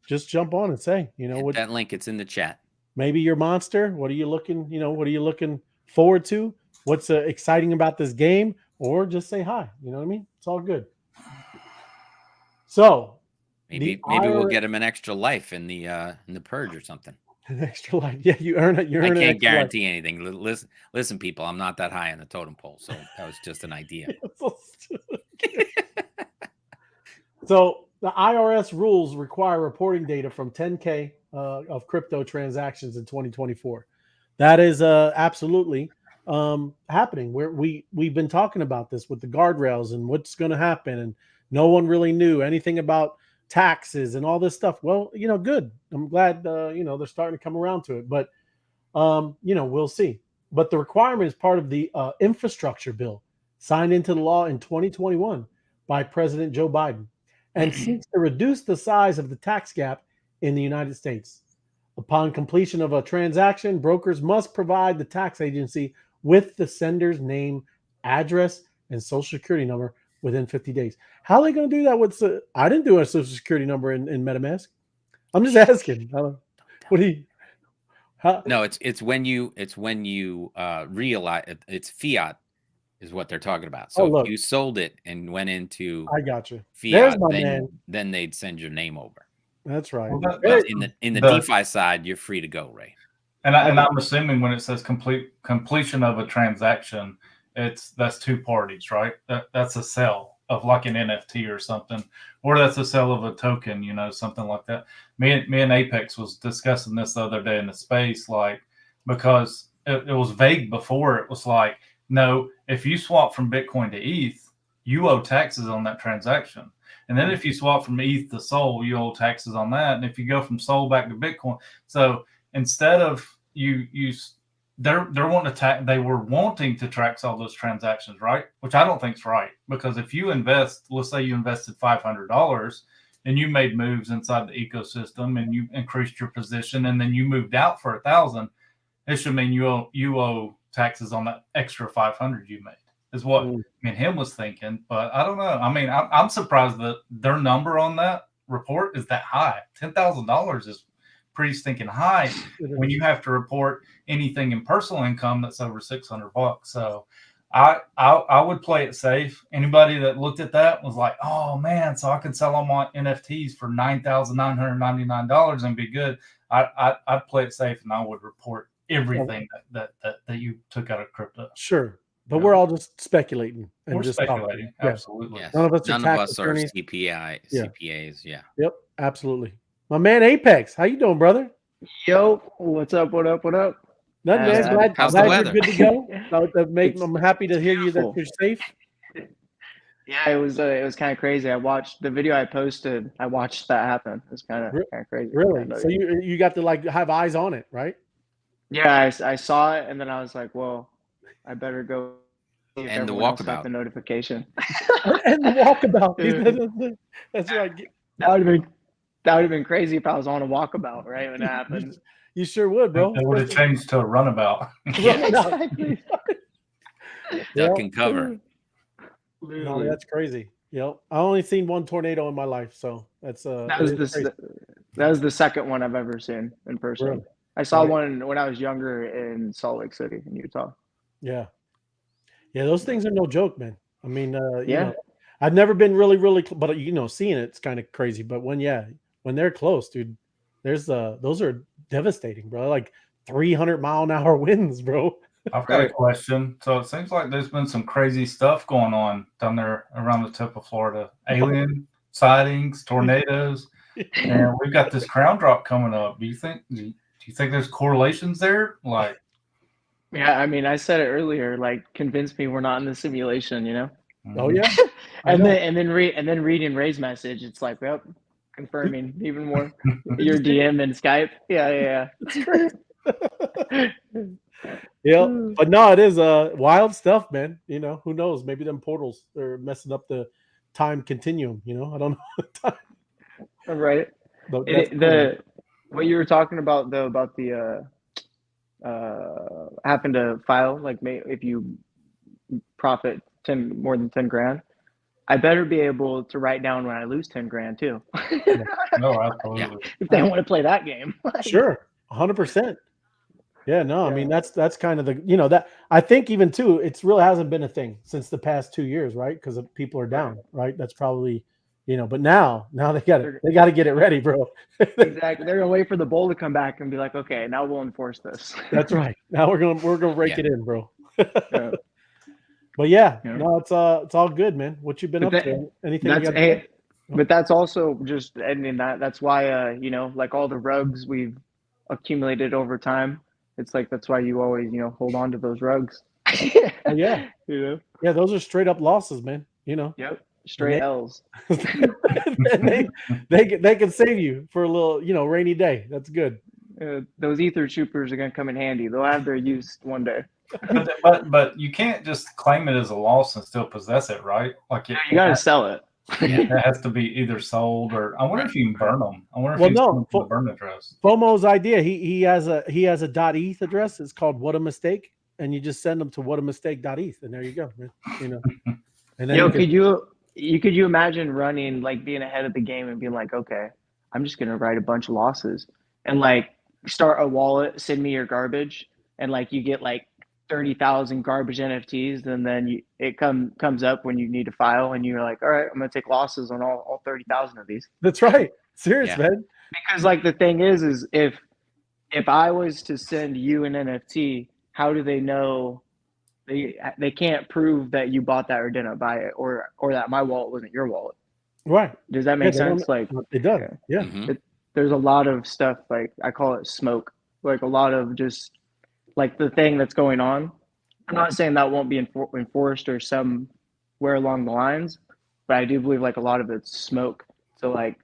just jump on and say, you know, what that link, it's in the chat. Maybe your monster. What are you looking, what are you looking forward to? What's exciting about this game? Or just say hi. You know what I mean? It's all good. So maybe we'll get him an extra life in the purge or something. An extra life. Yeah, you earn it. I can't guarantee anything. Listen, people, I'm not that high on the totem pole, so that was just an idea. So the IRS rules require reporting data from 10K of crypto transactions in 2024. That is absolutely happening. We've been talking about this with the guardrails and what's going to happen, and no one really knew anything about taxes and all this stuff. Well, good. I'm glad they're starting to come around to it, but we'll see. But the requirement is part of the infrastructure bill signed into the law in 2021 by President Joe Biden, and seeks to reduce the size of the tax gap in the United States. Upon completion of a transaction, brokers must provide the tax agency with the sender's name, address, and social security number within 50 days. How are they going to do that? I didn't do a social security number in MetaMask. I'm just asking. What do you? No, it's when you realize it's fiat is what they're talking about. So if you sold it and went into I got you. Fiat, then they'd send your name over. That's right. Well, in the DeFi side, you're free to go, Ray. And I'm assuming when it says completion of a transaction, that's two parties, right? That's a sell of like an NFT or something, or that's a sell of a token, something like that. Me and Apex was discussing this the other day in the space, like, because it was vague before. It was like, no, if you swap from Bitcoin to ETH, you owe taxes on that transaction. And then if you swap from ETH to Sol, you owe taxes on that. And if you go from Sol back to Bitcoin, so instead of they were wanting to track all those transactions, right? Which I don't think is right, because if you invest, let's say you invested $500 and you made moves inside the ecosystem and you increased your position, and then you moved out for $1,000, it should mean you owe taxes on that extra 500 you made. Is what me and him was thinking, but I don't know. I mean, I'm surprised that their number on that report is that high. $10,000 is pretty stinking high when you have to report anything in personal income that's over $600. So I would play it safe. Anybody that looked at that was like, oh man, so I could sell all my NFTs for $9,999 and be good. I'd play it safe, and I would report everything that you took out of crypto. Sure. But we're all just speculating. We're just speculating. Absolutely. Yes. None of us are CPAs. Yeah. Yep. Absolutely. My man Apex, how you doing, brother? Yo, what's up? What up? Nothing, man. How's the weather? You're good to go. I'm happy to hear you that you're safe. Yeah, it was kind of crazy. I watched the video I posted. I watched that happen. It was kind of crazy. Really? So you got to have eyes on it, right? Yeah, I saw it, and then I was like, well, I better go. And the walkabout. The notification. And the walkabout. That's right. That That would have been crazy if I was on a walkabout, right, when it happened. You sure would, bro. It would have changed to a runabout. Yeah, Exactly. duck and cover. No, that's crazy. I only seen one tornado in my life, so that's that was the second one I've ever seen in person. Really? I saw one when I was younger in Salt Lake City in Utah. Yeah, those things are no joke, man. I mean, Yeah. I've never been really, but seeing it's kind of crazy. But when they're close, dude, those are devastating, bro. Like 300-mile-an-hour winds, bro. I've got a question. So it seems like there's been some crazy stuff going on down there around the tip of Florida. Alien sightings, tornadoes, and we've got this crown drop coming up. Do you think there's correlations there? Like, yeah, I mean, I said it earlier. Like, convince me we're not in the simulation. Oh yeah. and then reading Ray's message, it's like, yep, confirming even more. Your DM and Skype. Yeah. That's great. Yeah, but no, it is wild stuff, man. Who knows? Maybe them portals are messing up the time continuum. I don't know. Right. But what you were talking about though about the having to file, like, if you profit more than 10 grand, I better be able to write down when I lose 10 grand too. No, absolutely. If they want to play that game. Sure, 100%. Yeah, no, I mean that's kind of the that I think even too, it's really hasn't been a thing since the past 2 years, right? Because people are down, right? That's probably but now they got to get it ready, bro. Exactly. They're gonna wait for the bull to come back and be like, okay, now we'll enforce this. That's right. Now we're gonna rake it in, bro. Yeah. But no, it's all good, man. What you been up to? Anything? But that's also just ending that's why like all the rugs we've accumulated over time. It's like that's why you always hold on to those rugs. Yeah. Yeah, those are straight up losses, man. Yep. Straight L's. they can save you for a little rainy day. That's good. Those ether troopers are gonna come in handy. They'll have their use one day. But you can't just claim it as a loss and still possess it, right? Like you got to sell it. It has to be either sold or I wonder if you can burn them. I wonder if you can burn address. FOMO's idea. He has a .eth address. It's called What a Mistake, and you just send them to whatamistake.eth, and there you go, man. And then could you imagine running, like, being ahead of the game and being like, okay, I'm just gonna write a bunch of losses and like start a wallet, send me your garbage, and like you get like 30,000 garbage NFTs, and then it comes up when you need to file, and you're like, all right, I'm gonna take losses on all 30,000 of these. That's right. Serious, man. Because like the thing is if I was to send you an NFT, how do they know? They can't prove that you bought that or didn't buy it, or that my wallet wasn't your wallet. Right. Does that make sense? Like it does. Yeah. There's a lot of stuff, like I call it smoke. Like a lot of just like the thing that's going on. I'm not saying that won't be enforced or somewhere along the lines, but I do believe like a lot of it's smoke to like,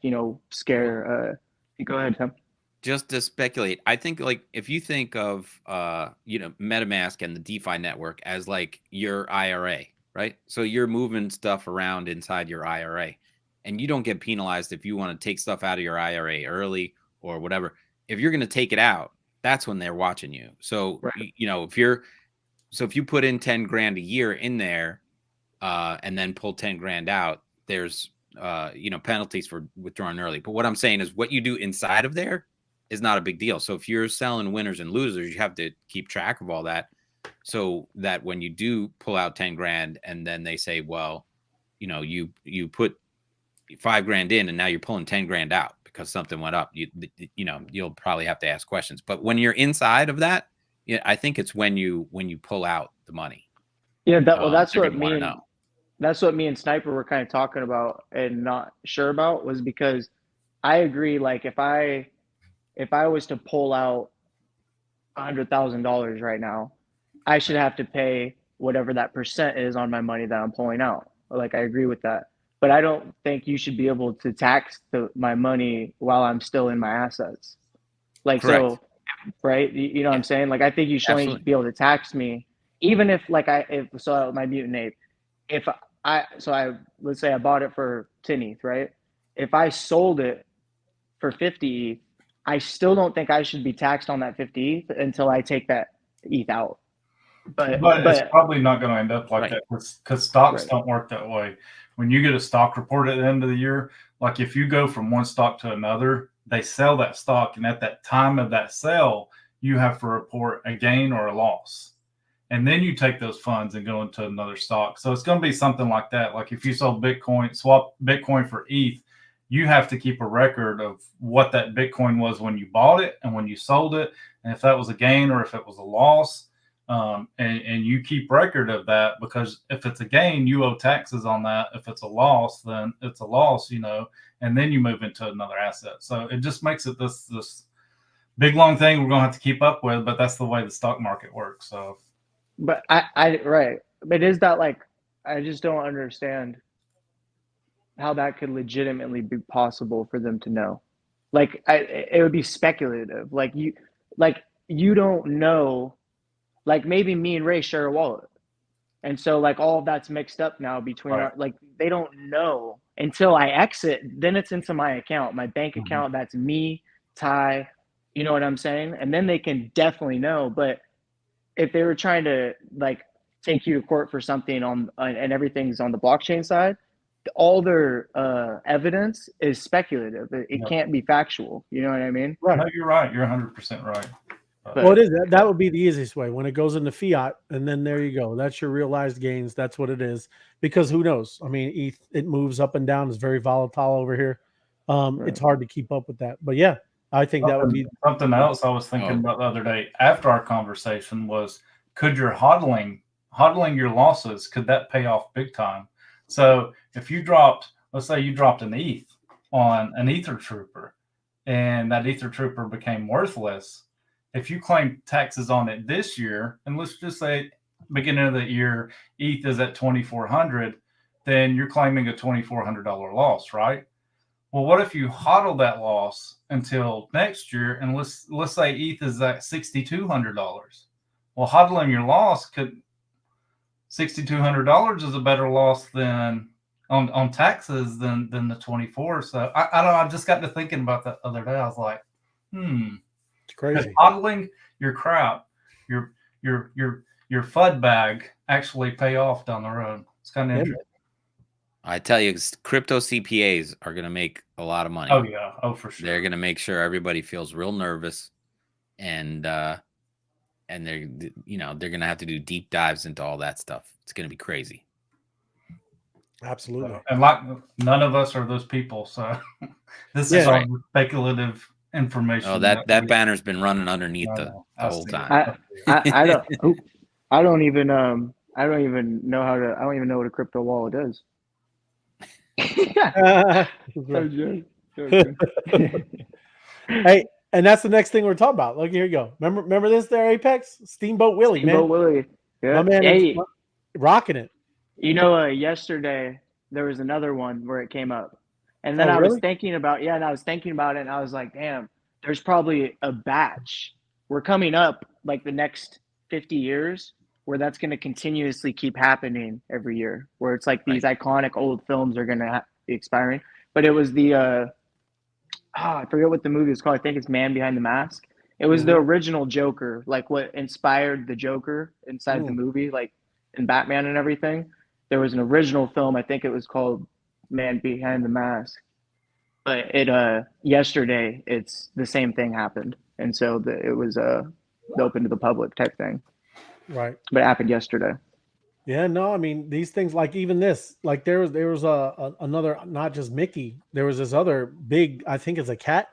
scare. Go ahead, Tim. Just to speculate, I think like if you think of MetaMask and the DeFi network as like your IRA, right? So you're moving stuff around inside your IRA, and you don't get penalized if you want to take stuff out of your IRA early or whatever. If you're going to take it out, that's when they're watching you. So, if you put in 10 grand a year in there, and then pull 10 grand out, there's, penalties for withdrawing early. But what I'm saying is what you do inside of there is not a big deal. So if you're selling winners and losers, you have to keep track of all that so that when you do pull out 10 grand and then they say, well, you put 5 grand in and now you're pulling 10 grand out because something went up, you'll probably have to ask questions. But when you're inside of that, I think it's when you pull out the money. Yeah, that's what me and Sniper were kind of talking about and not sure about, was because I agree. Like if I was to pull out $100,000 right now, I should have to pay whatever that percent is on my money that I'm pulling out. Like I agree with that. But I don't think you should be able to tax my money while I'm still in my assets. Like, correct. So, right? You know what I'm saying? Like, I think you should only be able to tax me, even if like my mutant ape, let's say I bought it for 10 ETH, right? If I sold it for 50 ETH, I still don't think I should be taxed on that 50 ETH until I take that ETH out. But it's probably not going to end up like that because stocks don't work that way. When you get a stock report at the end of the year, like if you go from one stock to another, they sell that stock, and at that time of that sale, you have to report a gain or a loss. And then you take those funds and go into another stock. So it's going to be something like that. Like if you sold Bitcoin, swap Bitcoin for ETH, you have to keep a record of what that Bitcoin was when you bought it and when you sold it, and if that was a gain or if it was a loss. And you keep record of that, because if it's a gain, you owe taxes on that. If it's a loss, then it's a loss, and then you move into another asset. So it just makes it this big, long thing we're going to have to keep up with, but that's the way the stock market works. So. But right. But is that like, I just don't understand how that could legitimately be possible for them to know. Like, it would be speculative. Like you don't know, like maybe me and Ray share a wallet. And so like all of that's mixed up now between our, like they don't know until I exit, then it's into my account, my bank account. That's me, Ty, you know what I'm saying? And then they can definitely know. But if they were trying to like take you to court for something on and everything's on the blockchain side, all their evidence is speculative. It can't be factual. You know what I mean? Right. No, you're right. You're 100% right. Well, it is. That would be the easiest way when it goes into fiat, and then there you go. That's your realized gains. That's what it is. Because who knows? I mean, ETH, it moves up and down. It's very volatile over here. It's hard to keep up with that. But yeah, I think that would be something else I was thinking about the other day after our conversation was, could your hodling your losses, could that pay off big time? So if you let's say you dropped an ETH on an Ether Trooper, and that Ether Trooper became worthless. If you claim taxes on it this year, and let's just say beginning of the year, ETH is at 2,400, then you're claiming a $2,400 loss, right? Well, what if you hodl that loss until next year, and let's say ETH is at $6,200? Well, hodling your loss $6,200 is a better loss than on taxes than the 24. So I don't know. I just got to thinking about that the other day. I was like, it's crazy. Hodling your crap, your FUD bag actually pay off down the road. It's kind of interesting. I tell you, crypto CPAs are going to make a lot of money. Oh yeah, for sure. They're going to make sure everybody feels real nervous, and they're going to have to do deep dives into all that stuff. It's going to be crazy. Absolutely. And like none of us are those people, so this is all speculative information. Oh, that banner's been running underneath the whole time. I don't even know what a crypto wallet is. Hey, and that's the next thing we're talking about. Look, here you go. Remember this there, Apex? Steamboat Willie, Steamboat Willie. Yeah. My man is rocking it. You know, yesterday there was another one where it came up. And then I was thinking about it, and I I was like, damn, there's probably a batch. We're coming up like the next 50 years where that's going to continuously keep happening every year, where it's like these iconic old films are going to be expiring. But it was the, I forget what the movie is called. I think it's Man Behind the Mask. It was the original Joker, like what inspired the Joker inside the movie, like in Batman and everything. There was an original film. I think it was called Man Behind the Mask. But yesterday, it's the same thing happened. And so it was open to the public type thing. Right. But it happened yesterday. Yeah, no, I mean, these things, like even this, like there was another, not just Mickey, there was this other big, I think it's a cat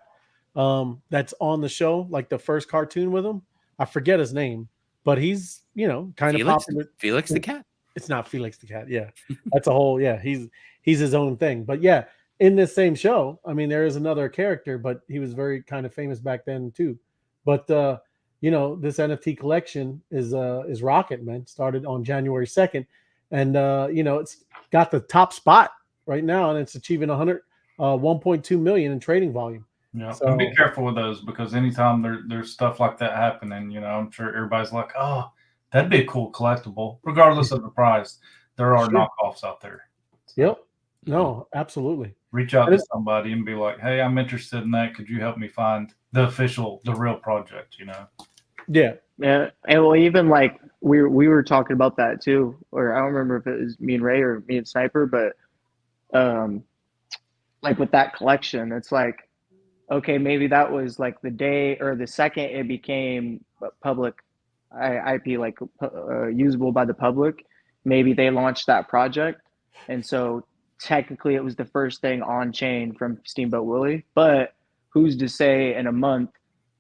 that's on the show, like the first cartoon with him. I forget his name, but he's, kind of popular. Felix the cat? It's not Felix the cat. Yeah. That's a whole, he's his own thing. But yeah, in this same show, I mean, there is another character, but he was very kind of famous back then too. But this NFT collection is rocking, man. Started on January 2nd, and it's got the top spot right now, and it's achieving 1.2 million in trading volume. Yeah, so, and be careful with those, because anytime there's stuff like that happening, I'm sure everybody's like, oh, that'd be a cool collectible, regardless of the price. There are knockoffs out there. So. Yep. No, absolutely. Reach out to somebody and be like, hey, I'm interested in that. Could you help me find the real project, Yeah. Yeah. And well, even like we were talking about that too, or I don't remember if it was me and Ray or me and Sniper, but like with that collection, it's like, okay, maybe that was like the day or the second it became public IP, like usable by the public, maybe they launched that project. And so technically it was the first thing on chain from Steamboat Willie, but who's to say in a month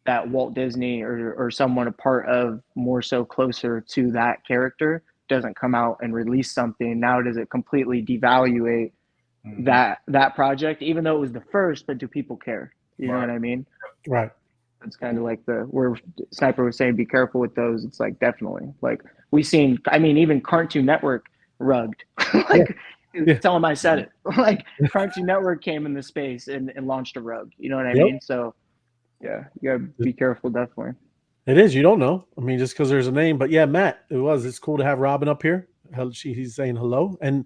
that Walt Disney or someone a part of more so closer to that character doesn't come out and release something? Now does it completely devaluate that project, even though it was the first, but do people care? You know what I mean? Right. It's kind of like where Sniper was saying, be careful with those. It's like, definitely, like we seen, I mean, even Cartoon Network rugged, like tell them I said it, like Cartoon Network came in the space and launched a rug, you know what I mean? So yeah, you gotta be careful. Definitely. It is. You don't know. I mean, just because there's a name, but yeah, Matt, it's cool to have Robin up here. He's saying hello. And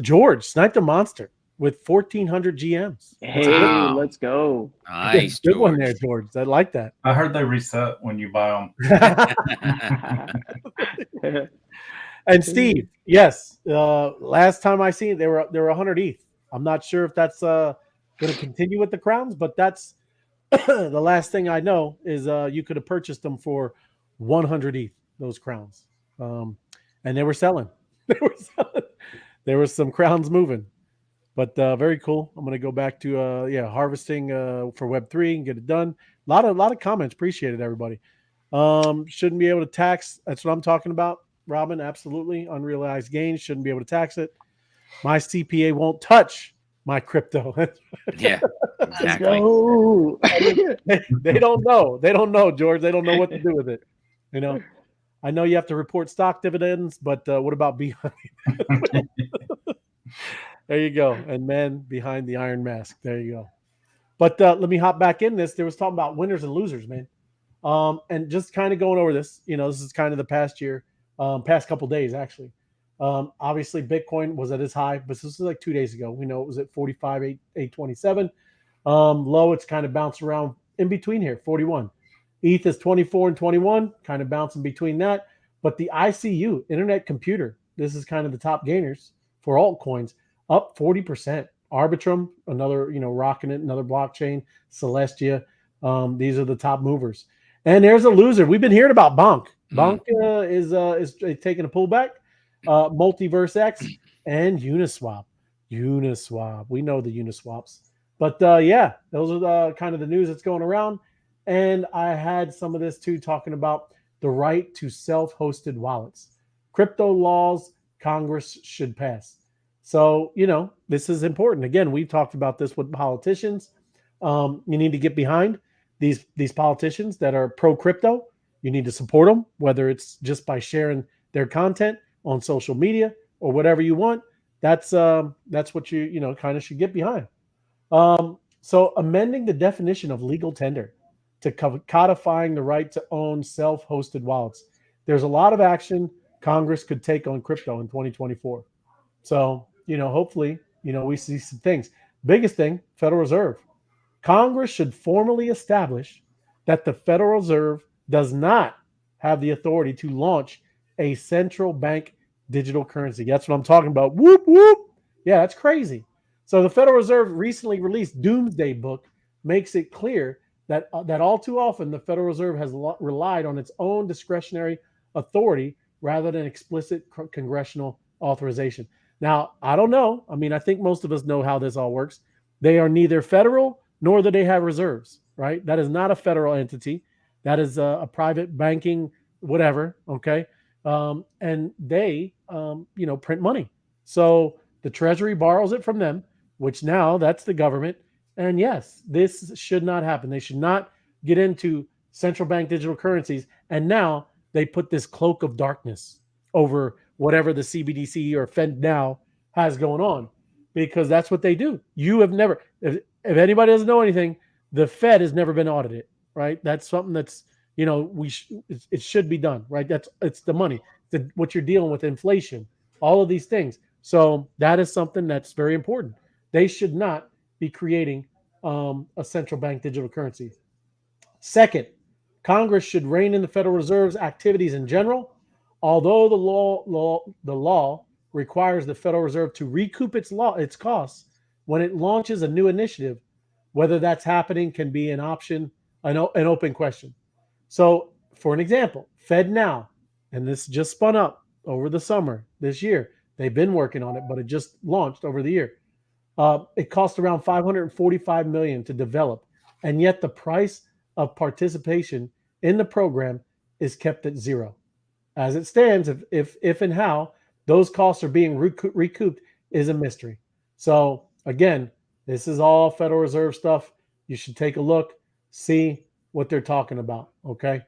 George sniped a monster with 1,400 GMs. Hey, wow. Let's go. Nice. Good one there, George. I like that. I heard they reset when you buy them. And Steve, yes. Last time I seen it, they were 100 ETH. I'm not sure if that's going to continue with the crowns, but that's the last thing I know is you could have purchased them for 100 ETH, those crowns. And they were selling. There was some crowns moving. But very cool. I'm going to go back to harvesting for Web3 and get it done. A lot of comments. Appreciate it, everybody. Shouldn't be able to tax. That's what I'm talking about, Robin. Absolutely. Unrealized gains. Shouldn't be able to tax it. My CPA won't touch my crypto. Yeah, exactly. They don't know. They don't know, George. They don't know what to do with it. I know you have to report stock dividends, but what about behind? There you go. And man behind the iron mask. There you go. But let me hop back in this. There was talking about winners and losers, man. And just kind of going over this, this is kind of the past year, past couple days, actually. Obviously, Bitcoin was at its high, but this was like 2 days ago. We know it was at 45,827. Low, it's kind of bounced around in between here, 41. ETH is 24 and 21, kind of bouncing between that. But the ICU, Internet Computer, this is kind of the top gainers for altcoins, up 40%. Arbitrum, another, rocking it, another blockchain. Celestia, these are the top movers. And there's a loser. We've been hearing about Bonk. Bonk is taking a pullback. Multiverse X and Uniswap. We know the Uniswaps. But those are kind of the news that's going around. And I had some of this too, talking about the right to self-hosted wallets. Crypto laws Congress should pass. So, this is important. Again, we've talked about this with politicians. You need to get behind these politicians that are pro-crypto. You need to support them, whether it's just by sharing their content on social media or whatever you want. That's what you kind of should get behind. So amending the definition of legal tender to codifying the right to own self-hosted wallets. There's a lot of action Congress could take on crypto in 2024. So, hopefully, we see some things. Biggest thing, Federal Reserve. Congress should formally establish that the Federal Reserve does not have the authority to launch a central bank digital currency. That's what I'm talking about. Whoop, whoop. Yeah, that's crazy. So the Federal Reserve recently released Doomsday Book makes it clear that all too often the Federal Reserve has relied on its own discretionary authority rather than explicit congressional authorization. Now, I don't know. I mean, I think most of us know how this all works. They are neither federal nor do they have reserves, right? That is not a federal entity. That is a private banking, whatever, okay? And they, print money. So the Treasury borrows it from them, which now that's the government. And yes, this should not happen. They should not get into central bank digital currencies. And now they put this cloak of darkness over whatever the CBDC or Fed now has going on, because that's what they do. You have never, if anybody doesn't know anything, the Fed has never been audited, right? That's something that's, it should be done, right? It's the money, what you're dealing with, inflation, all of these things. So that is something that's very important. They should not be creating a central bank digital currency. Second, Congress should rein in the Federal Reserve's activities in general, although the law requires the Federal Reserve to recoup its costs when it launches a new initiative. Whether that's happening can be an open question. So, for an example, FedNow, and this just spun up over the summer this year. They've been working on it, but it just launched over the year. It cost around $545 million to develop, and yet the price of participation in the program is kept at zero. As it stands, if and how those costs are being recouped is a mystery. So again, this is all Federal Reserve stuff. You should take a look, see what they're talking about. Okay.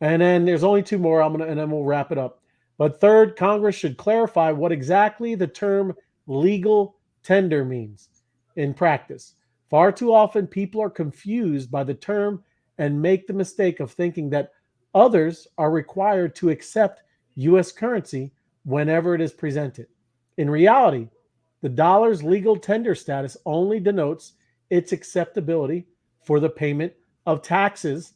And then there's only two more. And then we'll wrap it up. But third, Congress should clarify what exactly the term legal tender means in practice. Far too often, people are confused by the term and make the mistake of thinking that others are required to accept U.S. currency whenever it is presented. In reality, the dollar's legal tender status only denotes its acceptability for the payment of taxes,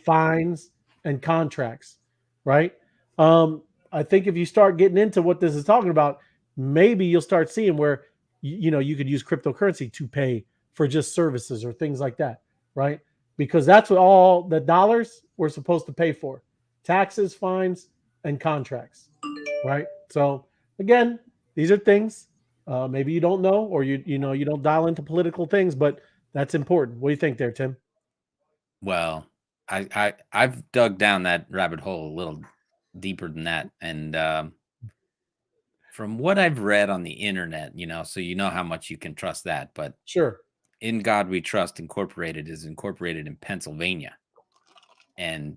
fines, and contracts, right? I think if you start getting into what this is talking about, maybe you'll start seeing where, you could use cryptocurrency to pay for just services or things like that, right? Because that's what all the dollars we're supposed to pay for: taxes, fines, and contracts, right? So again, these are things maybe you don't know, or you don't dial into political things, but that's important. What do you think there, Tim? Well, I've dug down that rabbit hole a little deeper than that, and from what I've read on the internet, so how much you can trust that, but sure. In God We Trust Incorporated is incorporated in Pennsylvania, and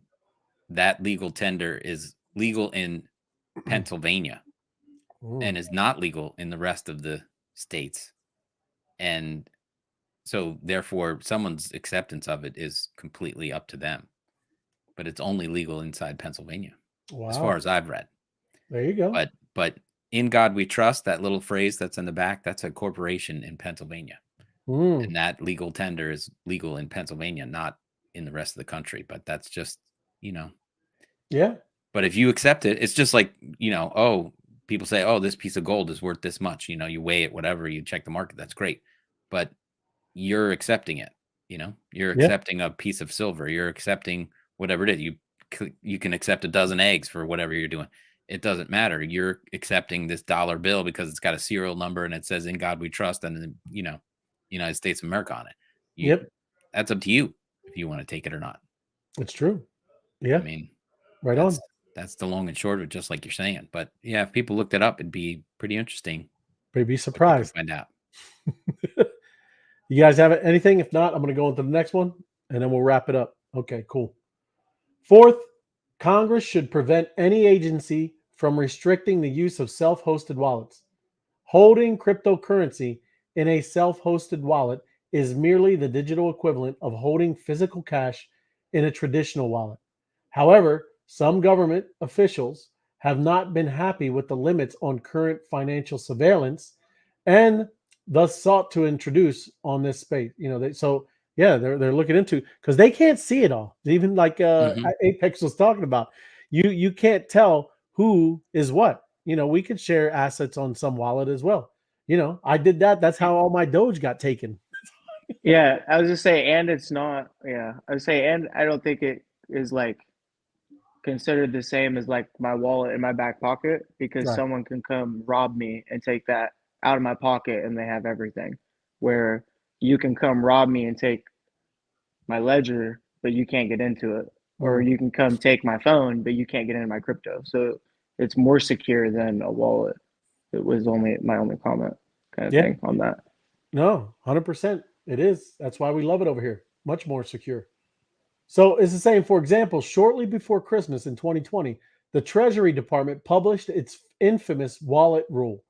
that legal tender is legal in Pennsylvania and is not legal in the rest of the states. And so therefore someone's acceptance of it is completely up to them, but it's only legal inside Pennsylvania. Wow. As far as I've read. There you go. But In God We Trust, that little phrase that's in the back, that's a corporation in Pennsylvania. And that legal tender is legal in Pennsylvania, not in the rest of the country. But that's just, Yeah. But if you accept it, it's just like, people say, oh, this piece of gold is worth this much. You weigh it, whatever, you check the market. That's great. But you're accepting it. You're accepting a piece of silver. You're accepting whatever it is. You can accept a dozen eggs for whatever you're doing. It doesn't matter. You're accepting this dollar bill because it's got a serial number and it says "In God We Trust" and United States of America on it. That's up to you if you want to take it or not. It's true. Yeah. I mean, right on. That's the long and short of it, just like you're saying. But yeah, if people looked it up, it'd be pretty interesting. They'd be surprised. Find out. You guys have anything? If not, I'm going to go into the next one and then we'll wrap it up. Okay, cool. Fourth, Congress should prevent any agency from restricting the use of self-hosted wallets. Holding cryptocurrency in a self-hosted wallet is merely the digital equivalent of holding physical cash in a traditional wallet. However, some government officials have not been happy with the limits on current financial surveillance and thus sought to introduce on this space. They're looking into, because they can't see it all. Even like Apex was talking about, you can't tell who is what. We could share assets on some wallet as well. I did that. That's how all my Doge got taken. Yeah, I was just saying, and it's not. Yeah, I was saying, and I don't think it is like considered the same as like my wallet in my back pocket, because someone can come rob me and take that out of my pocket and they have everything. Where you can come rob me and take my ledger, but you can't get into it. Or you can come take my phone, but you can't get into my crypto. So it's more secure than a wallet. It was my only comment kind of thing on that. No, 100%. It is. That's why we love it over here. Much more secure. So it's the same. For example, shortly before Christmas in 2020, the Treasury Department published its infamous wallet rule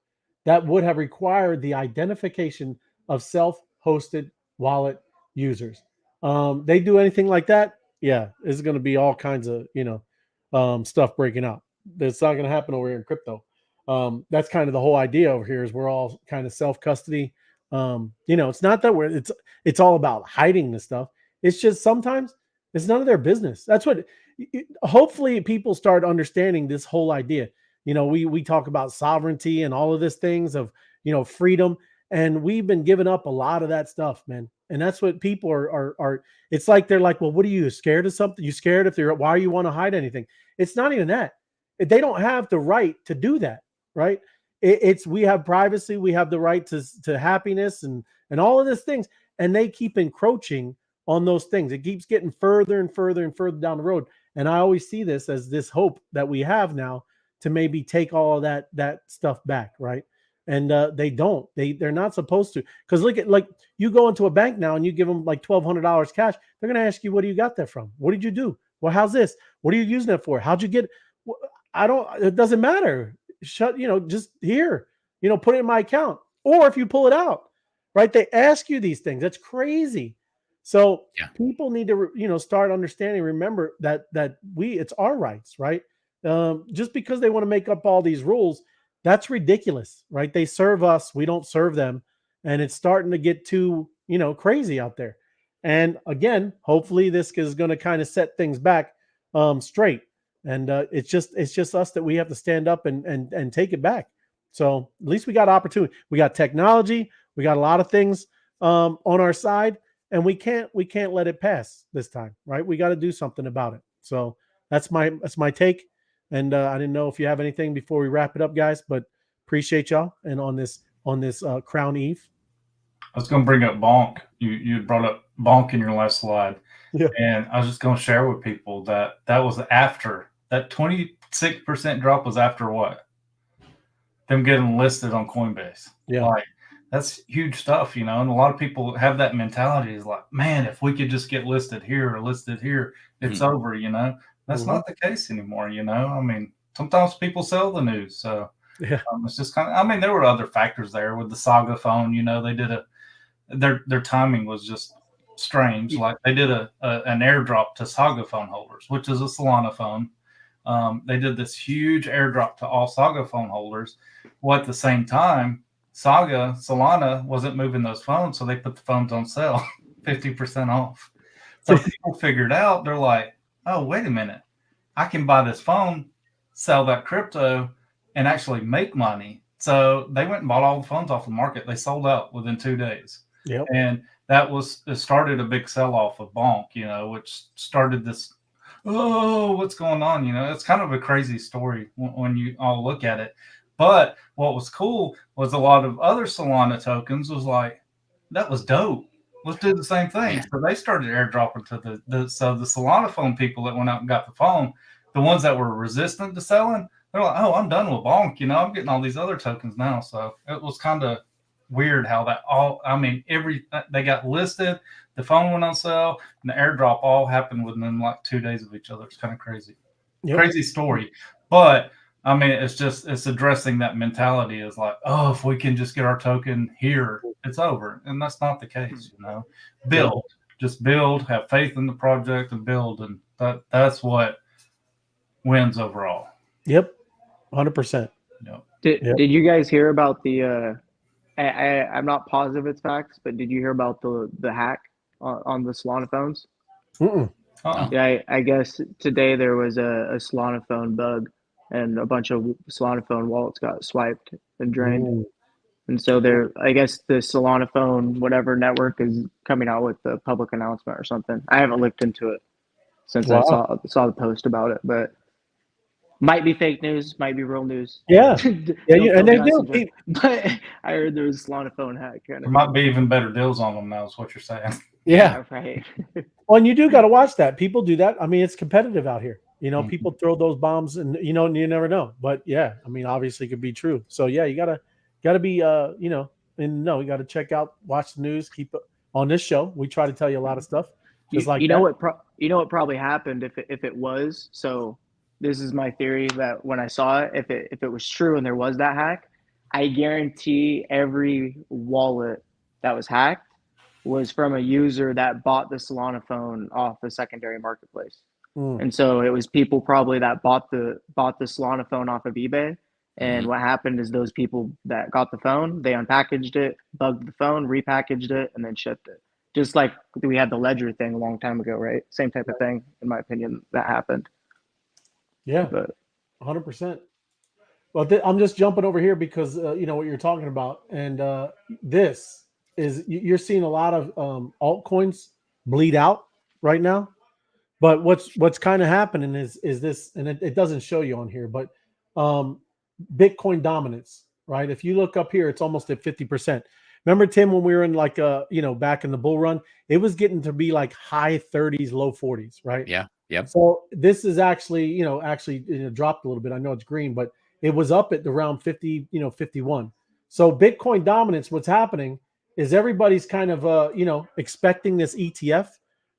that would have required the identification of self-hosted wallet users. They do anything like that? Yeah, it's going to be all kinds of, stuff breaking out. That's not going to happen over here in crypto. That's kind of the whole idea over here, is we're all kind of self-custody. It's not that it's all about hiding the stuff. It's just sometimes it's none of their business. That's what. Hopefully, people start understanding this whole idea. We talk about sovereignty and all of these things of freedom, and we've been giving up a lot of that stuff, man. And that's what people are. It's like they're like, well, what are you scared of something? You scared why you want to hide anything? It's not even that. They don't have the right to do that, right? We have privacy, we have the right to happiness and all of these things, and they keep encroaching on those things. It keeps getting further and further and further down the road. And I always see this as this hope that we have now to maybe take all of that stuff back, right? And they don't. They're not supposed to. Because look at, like, you go into a bank now and you give them like $1,200 cash. They're going to ask you, what do you got that from? What did you do? Well, how's this? What are you using it for? How'd you get it? It doesn't matter. Just here, put it in my account. Or if you pull it out, right? They ask you these things. That's crazy. So people need to, start understanding, remember that it's our rights, right? Just because they want to make up all these rules, that's ridiculous, right? They serve us, we don't serve them. And it's starting to get too, crazy out there. And again, hopefully this is going to kind of set things back straight. And it's just us that we have to stand up and take it back. So at least we got opportunity. We got technology. We got a lot of things on our side, and we can't let it pass this time, right? We got to do something about it. So that's my take. And I didn't know if you have anything before we wrap it up, guys, but appreciate y'all. And on this CrownEve. I was going to bring up bonk. You brought up bonk in your last slide. Yeah. And I was just going to share with people that was after that 26% drop was after what? Them getting listed on Coinbase. Yeah. Like, that's huge stuff, and a lot of people have that mentality is like, man, if we could just get listed here or listed here, it's over, That's not the case anymore, I mean, sometimes people sell the news. So it's just kind of, there were other factors there with the Saga phone, they did their timing was just strange. Like they did an airdrop to Saga phone holders, which is a Solana phone. They did this huge airdrop to all Saga phone holders. Well, at the same time, Solana wasn't moving those phones, so they put the phones on sale, 50% off. So people figured out, they're like, oh, wait a minute. I can buy this phone, sell that crypto, and actually make money. So they went and bought all the phones off the market. They sold out within 2 days. Yep. And it started a big sell-off of bonk, which started this, what's going on? It's kind of a crazy story when you all look at it. But what was cool was a lot of other Solana tokens was like, that was dope. Let's do the same thing. So they started airdropping to the Solana phone people that went out and got the phone, the ones that were resistant to selling, they're like, oh, I'm done with bonk. I'm getting all these other tokens now. So it was kind of weird how that they got listed, the phone went on sale, and the airdrop all happened within like 2 days of each other. It's kind of crazy. Crazy story. But it's addressing that mentality is like, oh, if we can just get our token here, it's over. And that's not the case, just build, have faith in the project and build. And that's what wins overall. Yep. 100%. Yep. Did you guys hear about the, I'm not positive it's facts, but did you hear about the hack on the Solana phones? Yeah, I guess today there was a Solana phone bug, and a bunch of Solana phone wallets got swiped and drained. And so I guess the Solana phone, whatever network, is coming out with a public announcement or something. I haven't looked into it since I saw the post about it, but might be fake news, might be real news. Yeah. And they do. But I heard there was a Solana phone hack. There might be even better deals on them now, is what you're saying. Yeah. Right. Well, and you do got to watch that. People do that. It's competitive out here. People throw those bombs and, you never know. But yeah, obviously it could be true. So yeah, you gotta be, you got to check out, watch the news, keep it on this show. We try to tell you a lot of stuff. Just what probably happened if it was. So this is my theory that when I saw it, if it was true and there was that hack, I guarantee every wallet that was hacked was from a user that bought the Solana phone off the secondary marketplace. And so it was people probably that bought the Solana phone off of eBay And what happened is those people that got the phone, they unpackaged it, bugged the phone, repackaged it, and then shipped it. Just like we had the Ledger thing a long time ago, right? Same type of thing, in my opinion, that happened. Yeah, but 100%. Well, I'm just jumping over here because you know what you're talking about, and this is you're seeing a lot of altcoins bleed out right now. But what's kind of happening is this, and it doesn't show you on here, but Bitcoin dominance, right? If you look up here, it's almost at 50%. Remember, Tim, when we were in like you know, back in the bull run, it was getting to be like high 30s, low 40s, right? Yeah. Yep. So this is actually, you know, dropped a little bit. I know it's green, but it was up at around 50, you know, 51. So Bitcoin dominance, what's happening is everybody's kind of, you know, expecting this ETF,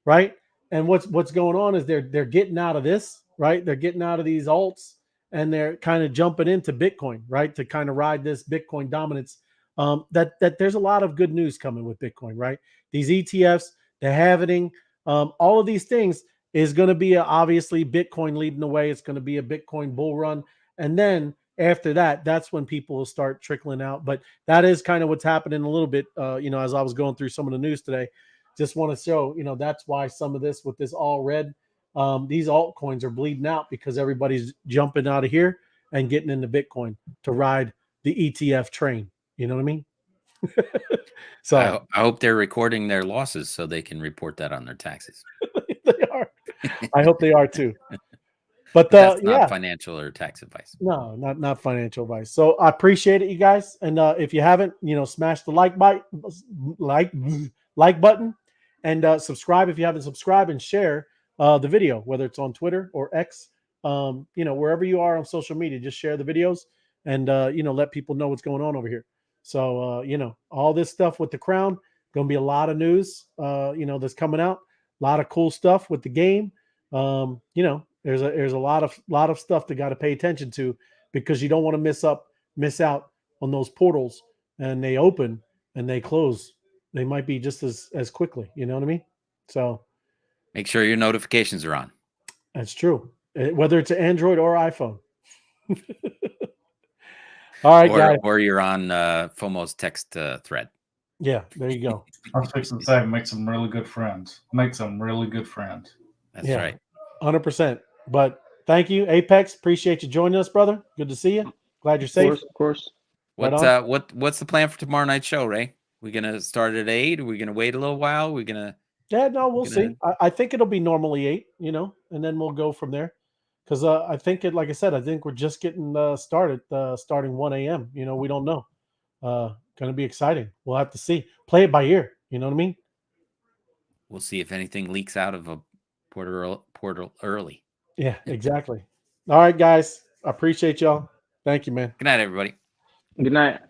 right? And what's going on is they're getting out of this, right? They're getting out of these alts and they're kind of jumping into Bitcoin, right? To kind of ride this Bitcoin dominance. That there's a lot of good news coming with Bitcoin, right? These ETFs, the halvening, all of these things is going to be obviously Bitcoin leading the way. It's going to be a Bitcoin bull run. And then after that, that's when people will start trickling out. But that is kind of what's happening a little bit, you know, as I was going through some of the news today. Just want to show, you know, that's why some of this with this all red, these altcoins are bleeding out because everybody's jumping out of here and getting into Bitcoin to ride the ETF train. You know what I mean? So I hope they're recording their losses so they can report that on their taxes. They are. I hope they are too. But that's not yeah, financial or tax advice. No, not financial advice. So I appreciate it, you guys. And if you haven't, you know, smash the like button, and subscribe if you haven't subscribed, and share the video, whether it's on Twitter or X, you know, wherever you are on social media. Just share the videos and you know, let people know what's going on over here. So you know, all this stuff with the Crown, going to be a lot of news, you know, that's coming out. A lot of cool stuff with the game. You know, there's a lot of stuff that got to pay attention to, because you don't want to miss out on those portals, and they open and they close. They might be just as quickly. You know what I mean? So make sure your notifications are on. That's true. Whether it's an Android or iPhone. All right, guys. Or you're on FOMO's text thread. Yeah, there you go. I was fixing to say, make some really good friends. Make some really good friends. That's right. 100%. But thank you, Apex. Appreciate you joining us, brother. Good to see you. Glad you're safe. Of course. What's the plan for tomorrow night's show, Ray? We gonna start at 8? Are we gonna wait a little while? We're gonna we'll see. I think it'll be normally 8, you know, and then we'll go from there. Because I think like I said, I think we're just getting started, starting 1 a.m. You know, we don't know. Going to be exciting. We'll have to see. Play it by ear. You know what I mean? We'll see if anything leaks out of a portal early. Yeah, exactly. All right, guys. I appreciate y'all. Thank you, man. Good night, everybody. Good night.